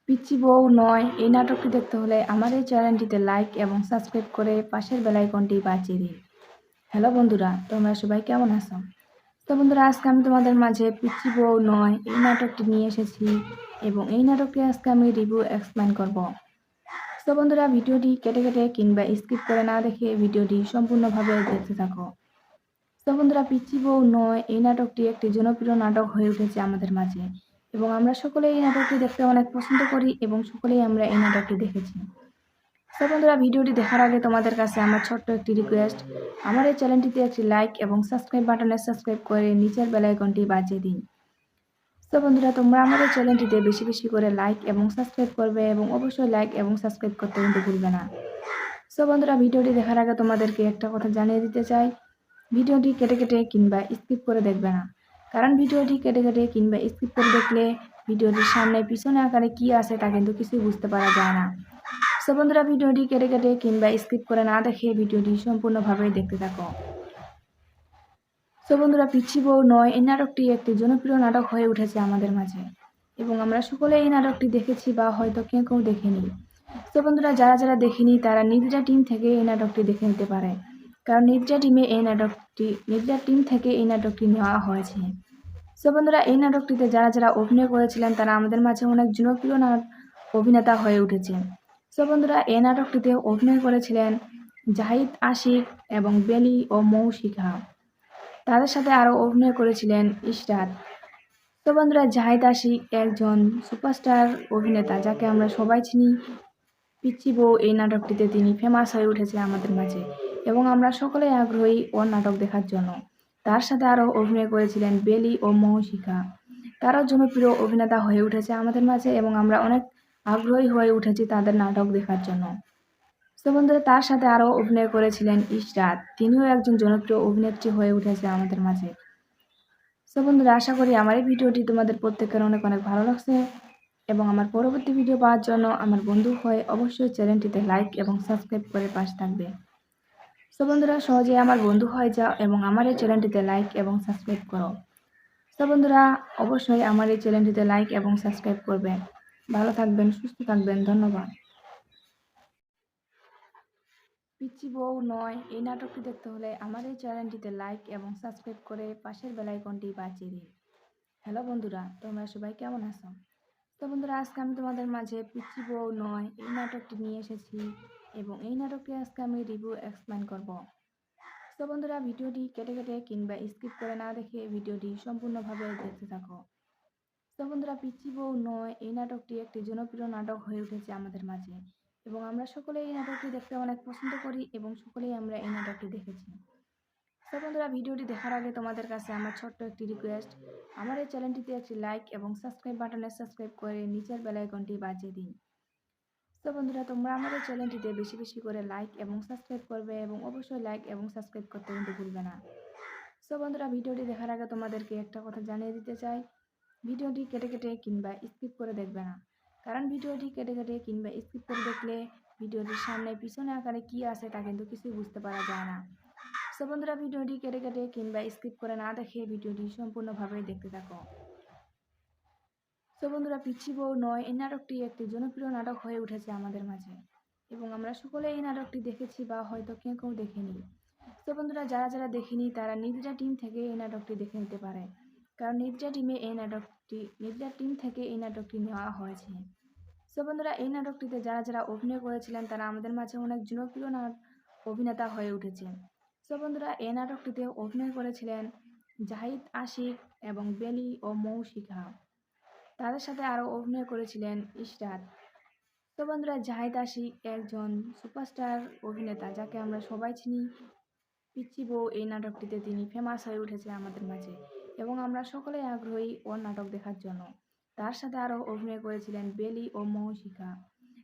পিচ্চি বউ নয় এই নাটকটি দেখতে হলে আমার এই চ্যানেলটিতে লাইক এবং সাবস্ক্রাইব করে পাশের বেল আইকনটি বাজিয়ে দিন। হ্যালো বন্ধুরা, তোমরা সবাই কেমন আছো? তো বন্ধুরা, আজকে আমি তোমাদের মাঝে পিচ্চি বউ নয় এই নাটকটি নিয়ে এসেছি এবং এই নাটকটি আজকে আমি রিভিউ এক্সপ্লেন করব। তো বন্ধুরা, ভিডিওটি কেটে কেটে কিংবা স্কিপ করে না দেখে ভিডিওটি সম্পূর্ণভাবে দেখতে থাকো। তো বন্ধুরা, পিচ্চি বউ নয় এই নাটকটি একটি জনপ্রিয় নাটক হয়ে উঠেছে আমাদের মাঝে এবং আমরা সকলেই এই নাটকটি দেখতে অনেক পছন্দ করি এবং সকলেই আমরা এই নাটকটি দেখেছি। তো বন্ধুরা, ভিডিওটি দেখার আগে তোমাদের কাছে আমার ছোট্ট একটি রিকোয়েস্ট, আমার এই চ্যানেলটিতে একটি লাইক এবং সাবস্ক্রাইব বাটনে সাবস্ক্রাইব করে নিচের বেল আইকনটি বাজিয়ে দিন। তো বন্ধুরা, তোমরা আমার এই চ্যানেলটিতে বেশি বেশি করে লাইক এবং সাবস্ক্রাইব করবে এবং অবশ্যই লাইক এবং সাবস্ক্রাইব করতে কিন্তু ভুলবে না। তো বন্ধুরা, ভিডিওটি দেখার আগে তোমাদেরকে একটা কথা জানিয়ে দিতে চাই, ভিডিওটি কেটে কেটে কিংবা স্কিপ করে দেখবে না, কারণ ভিডিওটি কেটে কেটে কিংবা স্কিপ করে দেখলে ভিডিওটির সামনে পিছনে আকারে কি আছে তা কিন্তু কিছুই বুঝতে পারা যায় না। তো বন্ধুরা, ভিডিওটি কেটে কেটে কিংবা স্কিপ করে না দেখে ভিডিওটি সম্পূর্ণভাবে দেখতে থাকো। তো বন্ধুরা, পিচ্চি বউ নয় এই নাটকটি একটি জনপ্রিয় নাটক হয়ে উঠেছে আমাদের মাঝে এবং আমরা সকলে এই নাটকটি দেখেছি বা হয়তো কেউ কেউ দেখেনি। তো বন্ধুরা, যারা যারা দেখেনি তারা নির্জা টিম থেকে এই নাটকটি দেখে নিতে পারে, কারণ নির্জা টিম থেকে এই নাটকটি নেওয়া হয়েছে। তো বন্ধুরা, এই নাটকটিতে যারা যারা অভিনয় করেছিলেন তারা আমাদের মাঝে অনেক জনপ্রিয় অভিনেতা হয়ে উঠেছে। তো বন্ধুরা, এই নাটকটিতে অভিনয় করেছিলেন জাহিদ আশিক এবং বেলি ও মৌশিকা। তাদের সাথে আরও অভিনয় করেছিলেন ইশরাত। তো বন্ধুরা, জাহিদ আশিক একজন সুপারস্টার অভিনেতা যাকে আমরা সবাই চিনি। পিচ্চি বউ এই নাটকটিতে তিনি ফেমাস হয়ে উঠেছে আমাদের মাঝে এবং আমরা সকলেই আগ্রহী ওর নাটক দেখার জন্য। তার সাথে আরও অভিনয় করেছিলেন বেলি ও মৌশিকা। তারাও জনপ্রিয় অভিনেতা হয়ে উঠেছে আমাদের মাঝে এবং আমরা অনেক আগ্রহী হয়ে উঠেছি তাদের নাটক দেখার জন্য। তো বন্ধুরা, তার সাথে আরও অভিনয় করেছিলেন ইশরাত, তিনিও একজন জনপ্রিয় অভিনেত্রী হয়ে উঠেছে আমাদের মাঝে। তো বন্ধুরা, আশা করি আমার এই ভিডিওটি তোমাদের প্রত্যেকের অনেক অনেক ভালো লাগছে এবং আমার পরবর্তী ভিডিও পাওয়ার জন্য আমার বন্ধু হয়ে অবশ্যই চ্যানেলটিতে লাইক এবং সাবস্ক্রাইব করে পাশে থাকবে। তো বন্ধুরা, সহজে আমার বন্ধু হয়ে যাও এবং আমার এই চ্যানেলটিতে লাইক এবং সাবস্ক্রাইব করো। তো বন্ধুরা, অবশ্যই আমার এই চ্যানেলটিতে লাইক এবং সাবস্ক্রাইব করবেন। ভালো থাকবেন, সুস্থ থাকবেন, ধন্যবাদ। পিচ্চি বউ নয় এই নাটকটি দেখতে হলে আমার এই চ্যানেলটিতে লাইক এবং সাবস্ক্রাইব করে পাশের বেল আইকনটি বাজিয়ে দিন। হ্যালো বন্ধুরা, তোমরা সবাই কেমন আছো? তো তো বন্ধুরা, আজকে আমি তোমাদের মাঝে পিচ্চি বউ নয় এই নাটকটি নিয়ে এসেছি এবং এই নাটকটি আজকে আমি রিভিউ এক্সপ্লেন করব। তো বন্ধুরা, ভিডিওটি কেটে কেটে কিংবা স্কিপ করে না দেখে ভিডিওটি সম্পূর্ণভাবে দেখতে থাকো। তো বন্ধুরা, পিচ্চি বউ নয় এই নাটকটি একটি জনপ্রিয় নাটক হয়ে উঠেছে আমাদের মাঝে এবং আমরা সকলেই এই নাটকটি দেখতে অনেক পছন্দ করি এবং সকলেই আমরা এই নাটকটি দেখেছি। তো বন্ধুরা, ভিডিওটি দেখার আগে তোমাদের কাছে আমার ছোট্ট একটি রিকোয়েস্ট, আমার এই চ্যানেলটিতে একটি লাইক এবং সাবস্ক্রাইব বাটনে সাবস্ক্রাইব করে নিচের বেল আইকনটি বাজিয়ে দিন। তো বন্ধুরা, তোমরা আমাদের চ্যানেলটিতে বেশি বেশি করে লাইক এবং সাবস্ক্রাইব করবে এবং অবশ্যই লাইক এবং সাবস্ক্রাইব করতে কিন্তু ভুলবে না। তো বন্ধুরা, ভিডিওটি দেখার আগে তোমাদেরকে একটা কথা জানিয়ে দিতে চাই, ভিডিওটি কেটে কেটে কিংবা স্কিপ করে দেখবে না, কারণ ভিডিওটি কেটে কেটে কিংবা স্কিপ করে দেখলে ভিডিওটির সামনে পিছনে আকারে কি আছে তা কিন্তু কিছুই বুঝতে পারা যায় না। তো বন্ধুরা, ভিডিওটি কেটে কেটে কিংবা স্কিপ করে না দেখে ভিডিওটি সম্পূর্ণভাবে দেখতে থাকো। তো বন্ধুরা, পিচ্চি বউ নয় এই নাটকটি একটি জনপ্রিয় নাটক হয়ে উঠেছে আমাদের মাঝে এবং আমরা সকলে এই নাটকটি দেখেছি বা হয়তো কেউ কেউ দেখেনি। তো বন্ধুরা, যারা যারা দেখেনি তারা নির্জা টিম থেকে এই নাটকটি দেখে নিতে পারে, কারণ নির্জা টিম থেকে এই নাটকটি নেওয়া হয়েছে। তো বন্ধুরা, এই নাটকটিতে যারা যারা অভিনয় করেছিলেন তারা আমাদের মাঝে অনেক জনপ্রিয় অভিনেতা হয়ে উঠেছে। তো বন্ধুরা, এই নাটকটিতে অভিনয় করেছিলেন জাহিদ আশিক এবং বেলি ও মৌশিকা। তাদের সাথে আরও অভিনয় করেছিলেন ইশরাত। তো বন্ধুরা, জাহিদ আশিক একজন সুপারস্টার অভিনেতা যাকে আমরা সবাই চিনি। পিচ্চি বউ এই নাটকটিতে তিনি ফেমাস হয়ে উঠেছে আমাদের মাঝে এবং আমরা সকলেই আগ্রহী ওর নাটক দেখার জন্য। তার সাথে আরও অভিনয় করেছিলেন বেলি ও মৌশিকা।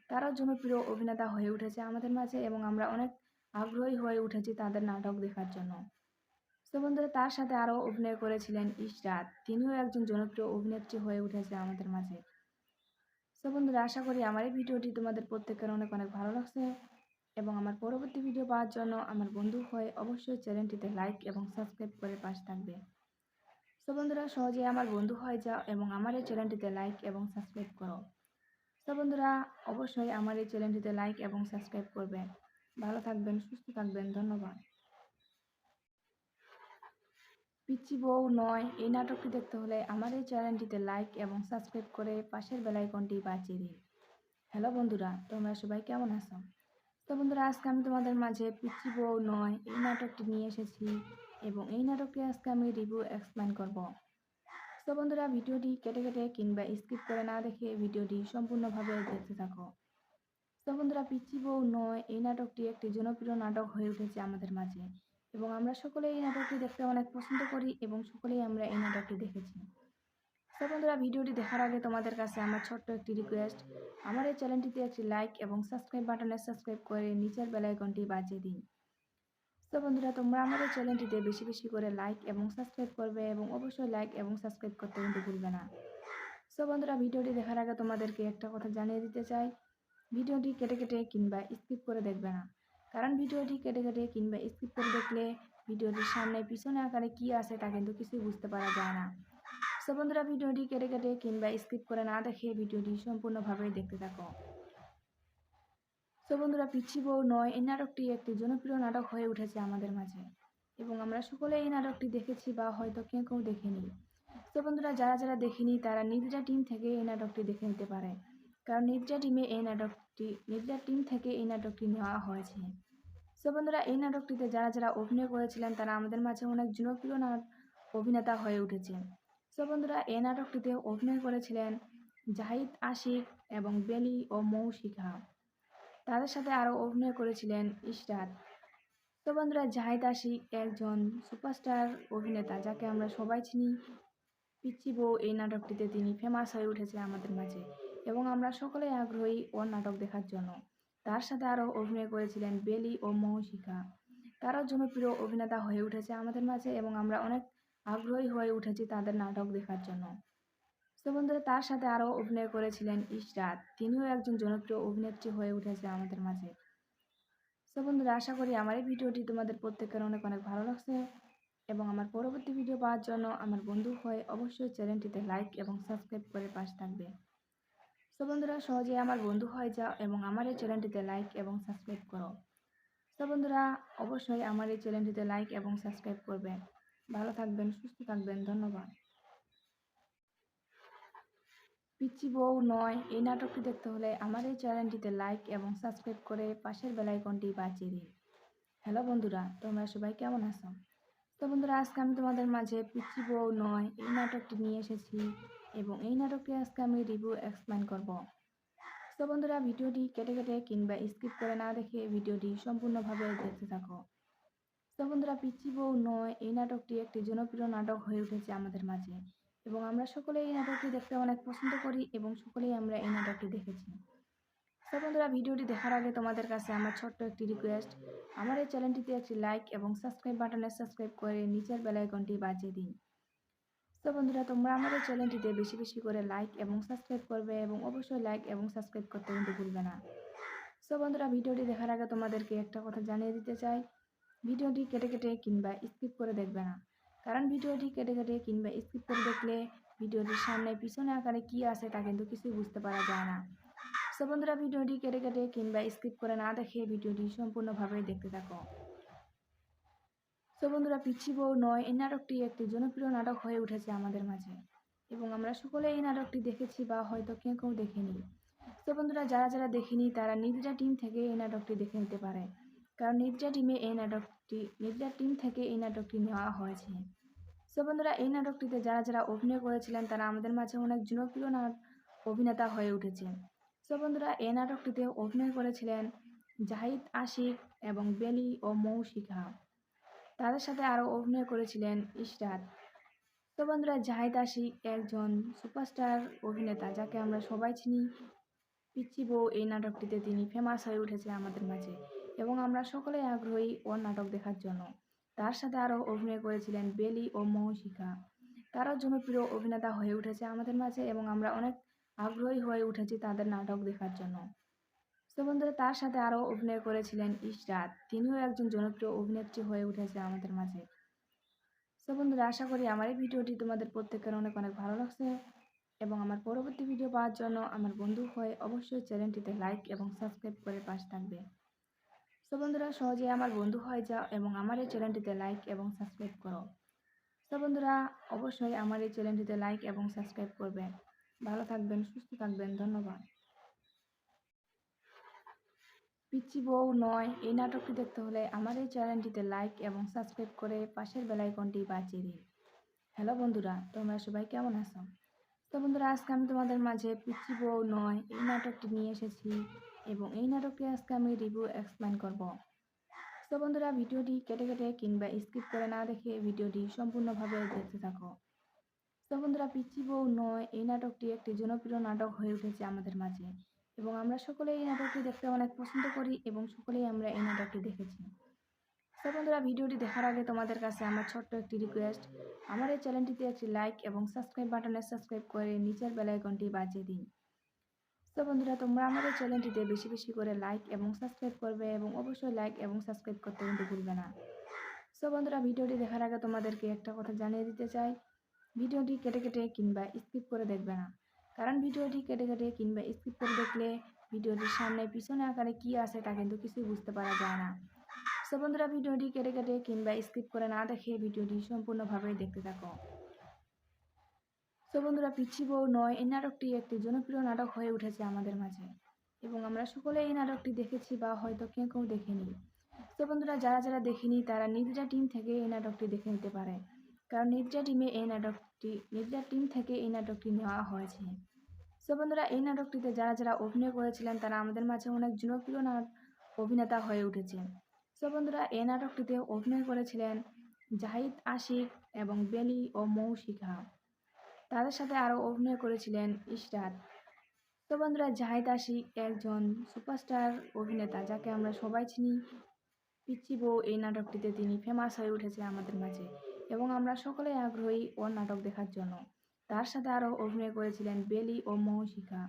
তারাও জনপ্রিয় অভিনেতা হয়ে উঠেছে আমাদের মাঝে এবং আমরা অনেক আগ্রহী হয়ে উঠেছি তাদের নাটক দেখার জন্য। তো বন্ধুরা, তার সাথে আরও অভিনয় করেছিলেন ইশরাত, তিনিও একজন জনপ্রিয় অভিনেত্রী হয়ে উঠেছে আমাদের মাঝে। তো বন্ধুরা, আশা করি আমার এই ভিডিওটি তোমাদের প্রত্যেকের অনেক অনেক ভালো লাগছে এবং আমার পরবর্তী ভিডিও পাওয়ার জন্য আমার বন্ধু হয়ে অবশ্যই চ্যানেলটিতে লাইক এবং সাবস্ক্রাইব করে পাশে থাকবে। তো বন্ধুরা, সহজে আমার বন্ধু হয়ে যাও এবং আমার এই চ্যানেলটিতে লাইক এবং সাবস্ক্রাইব করো। তো বন্ধুরা, অবশ্যই আমার এই চ্যানেলটিতে লাইক এবং সাবস্ক্রাইব করবে। ভালো থাকবেন, সুস্থ থাকবেন, ধন্যবাদ। পিচ্চি বউ নয় এই নাটকটি দেখতে হলে আমার এই চ্যানেলটিতে লাইক এবং সাবস্ক্রাইব করে পাশের বেল আইকনটি বাজিয়ে দিন। হ্যালো বন্ধুরা, তোমরা সবাই কেমন আছো? তো বন্ধুরা, আজকে আমি তোমাদের মাঝে পিচ্চি বউ নয় এই নাটকটি নিয়ে এসেছি এবং এই নাটকটি আজকে আমি রিভিউ এক্সপ্লেন করব। তো বন্ধুরা, ভিডিওটি কেটে কেটে কিংবা স্কিপ করে না দেখে ভিডিওটি সম্পূর্ণভাবে দেখতে থাকো। তো বন্ধুরা, পিচ্চি বউ নয় এই নাটকটি একটি জনপ্রিয় নাটক হয়ে উঠেছে আমাদের মাঝে এবং আমরা সকলেই এই নাটকটি দেখতে অনেক পছন্দ করি এবং সকলেই আমরা এই নাটকটি দেখেছি। তো বন্ধুরা, ভিডিওটি দেখার আগে তোমাদের কাছে আমার ছোট্ট একটি রিকোয়েস্ট, আমার এই চ্যানেলটিতে একটি লাইক এবং সাবস্ক্রাইব বাটনে সাবস্ক্রাইব করে নিচের বেল আইকনটি বাজিয়ে দিন। তো বন্ধুরা, তোমরা আমার এই চ্যানেলটিতে বেশি বেশি করে লাইক এবং সাবস্ক্রাইব করবে এবং অবশ্যই লাইক এবং সাবস্ক্রাইব করতে কিন্তু ভুলবে না। তো বন্ধুরা, ভিডিওটি দেখার আগে তোমাদেরকে একটা কথা জানিয়ে দিতে চাই, ভিডিওটি কেটে কেটে কিংবা স্কিপ করে দেখবে না, কারণ ভিডিওটি কেটে কেটে কিংবা স্কিপ করে দেখলে ভিডিওটির সামনে পিছনে আকারে কি আছে তা কিন্তু কিছুই বুঝতে পারা যায় না। তো বন্ধুরা, ভিডিওটি কেটে কেটে কিংবা স্কিপ করে না দেখে ভিডিওটি সম্পূর্ণভাবে দেখতে থাকো। তো বন্ধুরা, পিচ্চি বউ নয় এই নাটকটি একটি জনপ্রিয় নাটক হয়ে উঠেছে আমাদের মাঝে এবং আমরা সকলে এই নাটকটি দেখেছি বা হয়তো কেউ কেউ দেখেনি। তো বন্ধুরা, যারা যারা দেখেনি তারা নির্জা টিম থেকে এই নাটকটি দেখে নিতে পারে, কারণ নির্জা টিম থেকে এই নাটকটি নেওয়া হয়েছে। তো বন্ধুরা, এই নাটকটিতে যারা যারা অভিনয় করেছিলেন তারা আমাদের মাঝে অনেক জনপ্রিয় অভিনেতা হয়ে উঠেছে। তো বন্ধুরা, এই নাটকটিতে অভিনয় করেছিলেন জাহিদ আশিক এবং বেলি ও মৌশিকা। তাদের সাথে আরও অভিনয় করেছিলেন ইশরাত। তো বন্ধুরা, জাহিদ আশিক একজন সুপারস্টার অভিনেতা যাকে আমরা সবাই চিনি। পিচ্চি বউ এই নাটকটিতে তিনি ফেমাস হয়ে উঠেছে আমাদের মাঝে এবং আমরা সকলেই আগ্রহী ওর নাটক দেখার জন্য। তার সাথে আরও অভিনয় করেছিলেন বেলি ও মৌশিকা। তারাও জনপ্রিয় অভিনেতা হয়ে উঠেছে আমাদের মাঝে এবং আমরা অনেক আগ্রহী হয়ে উঠেছি তাদের নাটক দেখার জন্য। তো বন্ধুরা, তার সাথে আরও অভিনয় করেছিলেন ইশরাত, তিনিও একজন জনপ্রিয় অভিনেত্রী হয়ে উঠেছে আমাদের মাঝে। তো বন্ধুরা, আশা করি আমার এই ভিডিওটি তোমাদের প্রত্যেকের অনেক অনেক ভালো লাগছে এবং আমার পরবর্তী ভিডিও পাওয়ার জন্য আমার বন্ধু হয়ে অবশ্যই চ্যানেলটিতে লাইক এবং সাবস্ক্রাইব করে পাশে থাকবে। তো বন্ধুরা, সহজে আমার বন্ধু হয়ে যাও এবং আমার এই চ্যানেলটিতে লাইক এবং সাবস্ক্রাইব করো। তো বন্ধুরা, অবশ্যই আমার এই চ্যানেলটিতে লাইক এবং সাবস্ক্রাইব করবে। ভালো থাকবেন, সুস্থ থাকবেন, ধন্যবাদ। পিচ্চি বউ নয় এই নাটকটি দেখতে হলে আমার এই চ্যানেলটিতে লাইক এবং সাবস্ক্রাইব করে পাশের বেল আইকনটি বাজিয়ে দিন। হ্যালো বন্ধুরা, তোমরা সবাই কেমন আছো? তো বন্ধুরা, আজকে আমি তোমাদের মাঝে পিচ্চি বউ নয় এই নাটকটি নিয়ে এসেছি এবং এই নাটকটি আজকে আমি রিভিউ এক্সপ্লেন করব। তো বন্ধুরা, ভিডিওটি কেটে কেটে কিংবা স্কিপ করে না দেখে ভিডিওটি সম্পূর্ণভাবে দেখতে থাকো। তো বন্ধুরা, পিচ্চি বউ নয় এই নাটকটি একটি জনপ্রিয় নাটক হয়ে উঠেছে আমাদের মাঝে এবং আমরা সকলেই এই নাটকটি দেখতে অনেক পছন্দ করি এবং সকলেই আমরা এই নাটকটি দেখেছি। তো বন্ধুরা, ভিডিওটি দেখার আগে তোমাদের কাছে আমার ছোট্ট একটি রিকোয়েস্ট, আমার এই চ্যানেলটিতে একটি লাইক এবং সাবস্ক্রাইব বাটনে সাবস্ক্রাইব করে নিচের বেল আইকনটি বাজিয়ে দিন। তো বন্ধুরা, তোমরা আমার এই চ্যানেলটিতে বেশি বেশি করে লাইক এবং সাবস্ক্রাইব করবে এবং অবশ্যই লাইক এবং সাবস্ক্রাইব করতে কিন্তু ভুলবে না। তো বন্ধুরা, ভিডিওটি দেখার আগে তোমাদেরকে একটা কথা জানিয়ে দিতে চাই, ভিডিওটি কেটে কেটে কিংবা স্কিপ করে দেখবে না, কারণ ভিডিওটি কেটে কেটে কিংবা স্কিপ করে দেখলে ভিডিওটির সামনে পিছনে আকারে কি আছে তা কিন্তু কিছুই বুঝতে পারা যায় না। তো বন্ধুরা, ভিডিওটি কেটে কেটে কিংবা স্কিপ করে না দেখে ভিডিওটি সম্পূর্ণভাবে দেখতে থাকো। তো বন্ধুরা, পিচ্চি বউ নয় এই নাটকটি একটি জনপ্রিয় নাটক হয়ে উঠেছে আমাদের মাঝে এবং আমরা সকলে এই নাটকটি দেখেছি বা হয়তো কেউ কেউ দেখেনি। তো বন্ধুরা, যারা যারা দেখেনি তারা নির্দ্রা টিম থেকে এই নাটকটি দেখে নিতে পারে, কারণ নির্দ্রা টিম থেকে এই নাটকটি নেওয়া হয়েছে। তো বন্ধুরা, এই নাটকটিতে যারা যারা অভিনয় করেছিলেন তারা আমাদের মাঝে অনেক জনপ্রিয় অভিনেতা হয়ে উঠেছে। তো বন্ধুরা, এই নাটকটিতে অভিনয় করেছিলেন জাহিদ আশিক এবং বেলি ও মৌশিকা। তাদের সাথে আরও অভিনয় করেছিলেন ইশরাত। তো বন্ধুরা, জাহিদ আশিক একজন সুপারস্টার অভিনেতা যাকে আমরা সবাই চিনি। পিচ্চি বউ এই নাটকটিতে তিনি ফেমাস হয়ে উঠেছে আমাদের মাঝে এবং আমরা সকলেই আগ্রহী ওর নাটক দেখার জন্য। তার সাথে আরও অভিনয় করেছিলেন বেলি ও মৌশিকা। তারাও জনপ্রিয় অভিনেতা হয়ে উঠেছে আমাদের মাঝে এবং আমরা অনেক আগ্রহী হয়ে উঠেছি তাদের নাটক দেখার জন্য। তো বন্ধুরা, তার সাথে আরও অভিনয় করেছিলেন ইশরাত, তিনিও একজন জনপ্রিয় অভিনেত্রী হয়ে উঠেছে আমাদের মাঝে। তো বন্ধুরা, আশা করি আমার এই ভিডিওটি তোমাদের প্রত্যেকের অনেক অনেক ভালো লাগছে এবং আমার পরবর্তী ভিডিও পাওয়ার জন্য আমার বন্ধু হয়ে অবশ্যই চ্যানেলটিতে লাইক এবং সাবস্ক্রাইব করে পাশে থাকবে। তো বন্ধুরা, সহজে আমার বন্ধু হয়ে যাও এবং আমার এই চ্যানেলটিতে লাইক এবং সাবস্ক্রাইব করো। তো বন্ধুরা, অবশ্যই আমার এই চ্যানেলটিতে লাইক এবং সাবস্ক্রাইব করবে। ভালো থাকবেন, সুস্থ থাকবেন, ধন্যবাদ। পিচ্চি বউ নয় এই নাটকটি দেখতে হলে আমার এই চ্যানেলটিতে লাইক এবং সাবস্ক্রাইব করে পাশের বেল আইকনটি বাজিয়ে দিন। হ্যালো বন্ধুরা, তোমরা সবাই কেমন আছো? তো বন্ধুরা, আজকে আমি তোমাদের মাঝে পিচ্চি বউ নয় এই নাটকটি নিয়ে এসেছি এবং এই নাটকটি আজকে আমি রিভিউ এক্সপ্লেন করব। তো বন্ধুরা, ভিডিওটি কেটে কেটে কিংবা স্কিপ করে না দেখে ভিডিওটি সম্পূর্ণভাবে দেখতে থাকো। তো বন্ধুরা, পিচ্চি বউ নয় এই নাটকটি একটি জনপ্রিয় নাটক হয়ে উঠেছে আমাদের মাঝে এবং আমরা সকলেই এই নাটকটি দেখতে অনেক পছন্দ করি এবং সকলেই আমরা এই নাটকটি দেখেছি। তো বন্ধুরা, ভিডিওটি দেখার আগে তোমাদের কাছে আমার ছোট্ট একটি রিকোয়েস্ট, আমার এই চ্যানেলটিতে একটি লাইক এবং সাবস্ক্রাইব বাটনে সাবস্ক্রাইব করে নিচের বেল আইকনটি বাজিয়ে দিন। তো বন্ধুরা, তোমরা আমাদের চ্যানেলটিতে বেশি বেশি করে লাইক এবং সাবস্ক্রাইব করবে এবং অবশ্যই লাইক এবং সাবস্ক্রাইব করতে কিন্তু ভুলবে না। তো বন্ধুরা, ভিডিওটি দেখার আগে তোমাদেরকে একটা কথা জানিয়ে দিতে চাই, ভিডিওটি কেটে কেটে কিংবা স্কিপ করে দেখবে না, কারণ ভিডিওটি কেটে কেটে কিংবা স্কিপ করে দেখলে ভিডিওটির সামনে পিছনে আকারে কি আছে তা কিন্তু কিছুই বুঝতে পারা যায় না। তো বন্ধুরা, ভিডিওটি কেটে কেটে কিংবা স্কিপ করে না দেখে ভিডিওটি সম্পূর্ণভাবে দেখতে থাকো। তো বন্ধুরা, পিচ্চি বউ নয় এই নাটকটি একটি জনপ্রিয় নাটক হয়ে উঠেছে আমাদের মাঝে এবং আমরা সকলে এই নাটকটি দেখেছি বা হয়তো কেউ কেউ দেখেনি। তো বন্ধুরা, যারা যারা দেখেনি তারা নির্দ্রা টিম থেকে এই নাটকটি দেখে নিতে পারে, কারণ নির্দ্রা টিম থেকে এই নাটকটি নেওয়া হয়েছে। তো বন্ধুরা, এই নাটকটিতে যারা যারা অভিনয় করেছিলেন তারা আমাদের মাঝে অনেক জনপ্রিয় অভিনেতা হয়ে উঠেছে। তো বন্ধুরা, এই নাটকটিতে অভিনয় করেছিলেন জাহিদ আশিক এবং বেলি ও মৌশিকা। তাদের সাথে আরও অভিনয় করেছিলেন ইশরাত। তো বন্ধুরা, জাহিদ আশিক একজন সুপারস্টার অভিনেতা যাকে আমরা সবাই চিনি। পিচ্চি বউ এই নাটকটিতে তিনি ফেমাস হয়ে উঠেছে আমাদের মাঝে এবং আমরা সকলেই আগ্রহী ওর নাটক দেখার জন্য। তার সাথে আরও অভিনয় করেছিলেন বেলি ও মৌশিকা।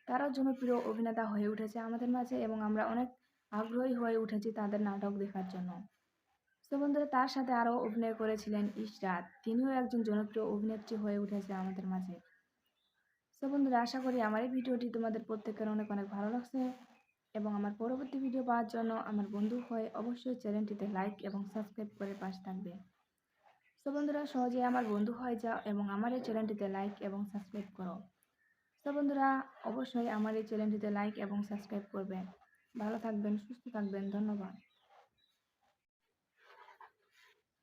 তারাও জনপ্রিয় অভিনেতা হয়ে উঠেছে আমাদের মাঝে এবং আমরা অনেক আগ্রহী হয়ে উঠেছি তাদের নাটক দেখার জন্য। তো বন্ধুরা, তার সাথে আরও অভিনয় করেছিলেন ইশরাত, তিনিও একজন জনপ্রিয় অভিনেত্রী হয়ে উঠেছে আমাদের মাঝে। তো বন্ধুরা, আশা করি আমার এই ভিডিওটি তোমাদের প্রত্যেকের অনেক অনেক ভালো লাগছে এবং আমার পরবর্তী ভিডিও পাওয়ার জন্য আমার বন্ধু হয়ে অবশ্যই চ্যানেলটিতে লাইক এবং সাবস্ক্রাইব করে পাশে থাকবে। তো বন্ধুরা, সহজে আমার বন্ধু হয়ে যাও এবং আমার এই চ্যানেলটিতে লাইক এবং সাবস্ক্রাইব করো। তো বন্ধুরা, অবশ্যই আমার এই চ্যানেলটিতে লাইক এবং সাবস্ক্রাইব করবেন। ভালো থাকবেন, সুস্থ থাকবেন। ধন্যবাদ।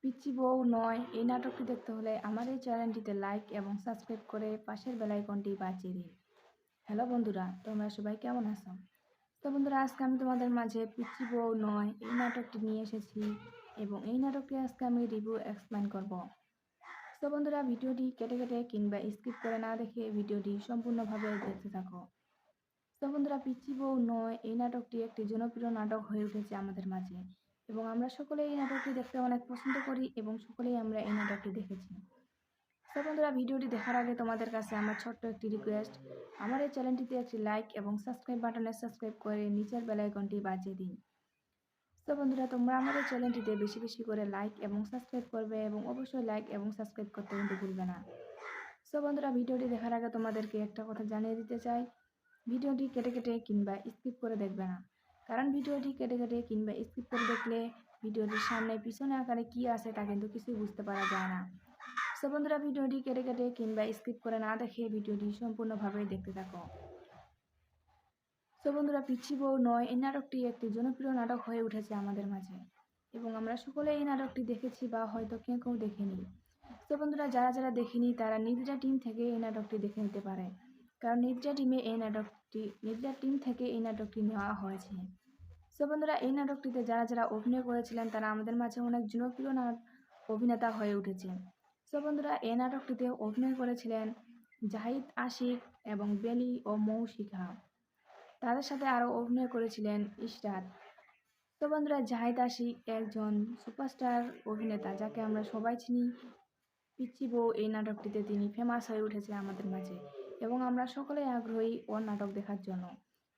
পিচ্চি বউ নয় এই নাটকটি দেখতে হলে আমার এই চ্যানেলটিতে লাইক এবং সাবস্ক্রাইব করে পাশের বেল আইকনটি বাজিয়ে দিন। হ্যালো বন্ধুরা, তোমরা সবাই কেমন আছো? তো বন্ধুরা, আজকে আমি তোমাদের মাঝে পিচ্চি বউ নয় এই নাটকটি নিয়ে এসেছি এবং এই নাটকটি আজকে আমি রিভিউ এক্সপ্লেন করব। তো বন্ধুরা, ভিডিওটি কেটে কেটে কিংবা স্কিপ করে না দেখে ভিডিওটি সম্পূর্ণভাবে দেখতে থাকো। তো বন্ধুরা, পিচ্চি বউ নয় এই নাটকটি একটি জনপ্রিয় নাটক হয়ে উঠেছে আমাদের মাঝে এবং আমরা সকলেই এই নাটকটি দেখতে অনেক পছন্দ করি এবং সকলেই আমরা এই নাটকটি দেখেছি। তো বন্ধুরা, ভিডিওটি দেখার আগে তোমাদের কাছে আমার ছোট্ট একটি রিকোয়েস্ট, আমার এই চ্যানেলটিতে একটি লাইক এবং সাবস্ক্রাইব বাটনে সাবস্ক্রাইব করে নিচের বেল আইকনটি বাজিয়ে দিন। তো বন্ধুরা, তোমরা আমার এই চ্যানেলটিতে বেশি বেশি করে লাইক এবং সাবস্ক্রাইব করবে এবং অবশ্যই লাইক এবং সাবস্ক্রাইব করতে কিন্তু ভুলবে না। তো বন্ধুরা, ভিডিওটি দেখার আগে তোমাদেরকে একটা কথা জানিয়ে দিতে চাই, ভিডিওটি কেটে কেটে কিংবা স্কিপ করে দেখবে না, কারণ ভিডিওটি কেটে কেটে কিংবা স্কিপ করে দেখলে ভিডিওটির সামনে পিছনে আকারে কি আছে তা কিন্তু কিছুই বুঝতে পারা যায় না। তো বন্ধুরা, ভিডিওটি কেটে কেটে কিংবা স্কিপ করে না দেখে ভিডিওটি সম্পূর্ণভাবে দেখতে থাকো। তো বন্ধুরা, পিচ্চি বউ নয় এই নাটকটি একটি জনপ্রিয় নাটক হয়ে উঠেছে আমাদের মাঝে এবং আমরা সকলে এই নাটকটি দেখেছি বা হয়তো কেউ কেউ দেখেনি। তো বন্ধুরা, যারা যারা দেখেনি তারা নির্দ্রা টিম থেকে এই নাটকটি দেখে নিতে পারে, কারণ নির্দ্রা টিম থেকে এই নাটকটি নেওয়া হয়েছে। তো বন্ধুরা, এই নাটকটিতে যারা যারা অভিনয় করেছিলেন তারা আমাদের মাঝে অনেক জনপ্রিয় অভিনেতা হয়ে উঠেছে। তো বন্ধুরা, এই নাটকটিতে অভিনয় করেছিলেন জাহিদ আশিক এবং বেলি ও মৌশিকা। তাদের সাথে আরও অভিনয় করেছিলেন ইশরাত। তো বন্ধুরা, জাহিদ আশিক একজন সুপারস্টার অভিনেতা যাকে আমরা সবাই চিনি। পিচ্চি বউ এই নাটকটিতে তিনি ফেমাস হয়ে উঠেছে আমাদের মাঝে এবং আমরা সকলেই আগ্রহী ওর নাটক দেখার জন্য।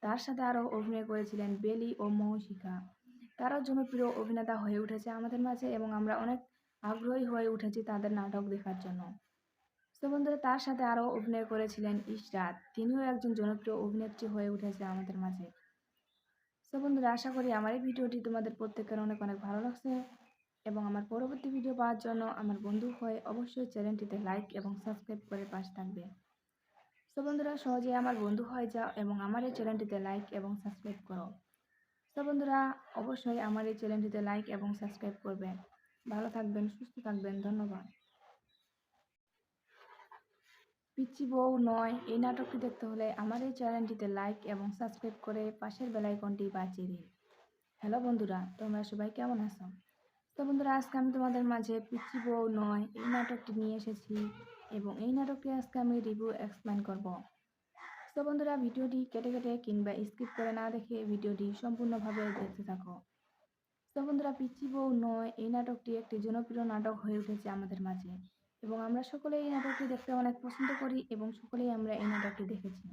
তার সাথে আরও অভিনয় করেছিলেন বেলি ও মৌশিকা। তারাও জনপ্রিয় অভিনেতা হয়ে উঠেছে আমাদের মাঝে এবং আমরা অনেক আগ্রহী হয়ে উঠেছি তাদের নাটক দেখার জন্য। তো বন্ধুরা, তার সাথে আরও অভিনয় করেছিলেন ইশরাত, তিনিও একজন জনপ্রিয় অভিনেত্রী হয়ে উঠেছে আমাদের মাঝে। তো বন্ধুরা, আশা করি আমার এই ভিডিওটি তোমাদের প্রত্যেকের অনেক অনেক ভালো লাগছে এবং আমার পরবর্তী ভিডিও পাওয়ার জন্য আমার বন্ধু হয়ে অবশ্যই চ্যানেলটিতে লাইক এবং সাবস্ক্রাইব করে পাশে থাকবে। তো বন্ধুরা, সহজে আমার বন্ধু হয়ে যাও এবং আমার এই চ্যানেলটিতে লাইক এবং সাবস্ক্রাইব করো। তো বন্ধুরা, অবশ্যই আমার এই চ্যানেলটিতে লাইক এবং সাবস্ক্রাইব করবেন। ভালো থাকবেন, সুস্থ থাকবেন। ধন্যবাদ। পিচ্চি বউ নয় এই নাটকটি দেখতে হলে আমার এই চ্যানেলটিতে লাইক এবং সাবস্ক্রাইব করে পাশের বেল আইকনটি বাজিয়ে দিন। হ্যালো বন্ধুরা, তোমরা সবাই কেমন আছো? তো বন্ধুরা, আজকে আমি তোমাদের মাঝে পিচ্চি বউ নয় এই নাটকটি নিয়ে এসেছি এবং এই নাটকটি আজকে আমি রিভিউ এক্সপ্লেন করব। তো বন্ধুরা, ভিডিওটি কেটে কেটে কিংবা স্কিপ করে না দেখে ভিডিওটি সম্পূর্ণভাবে দেখতে থাকো। তো বন্ধুরা, পিচ্চি বউ নয় এই নাটকটি একটি জনপ্রিয় নাটক হয়ে উঠেছে আমাদের মাঝে এবং আমরা সকলেই এই নাটকটি দেখতে অনেক পছন্দ করি এবং সকলেই আমরা এই নাটকটি দেখেছি।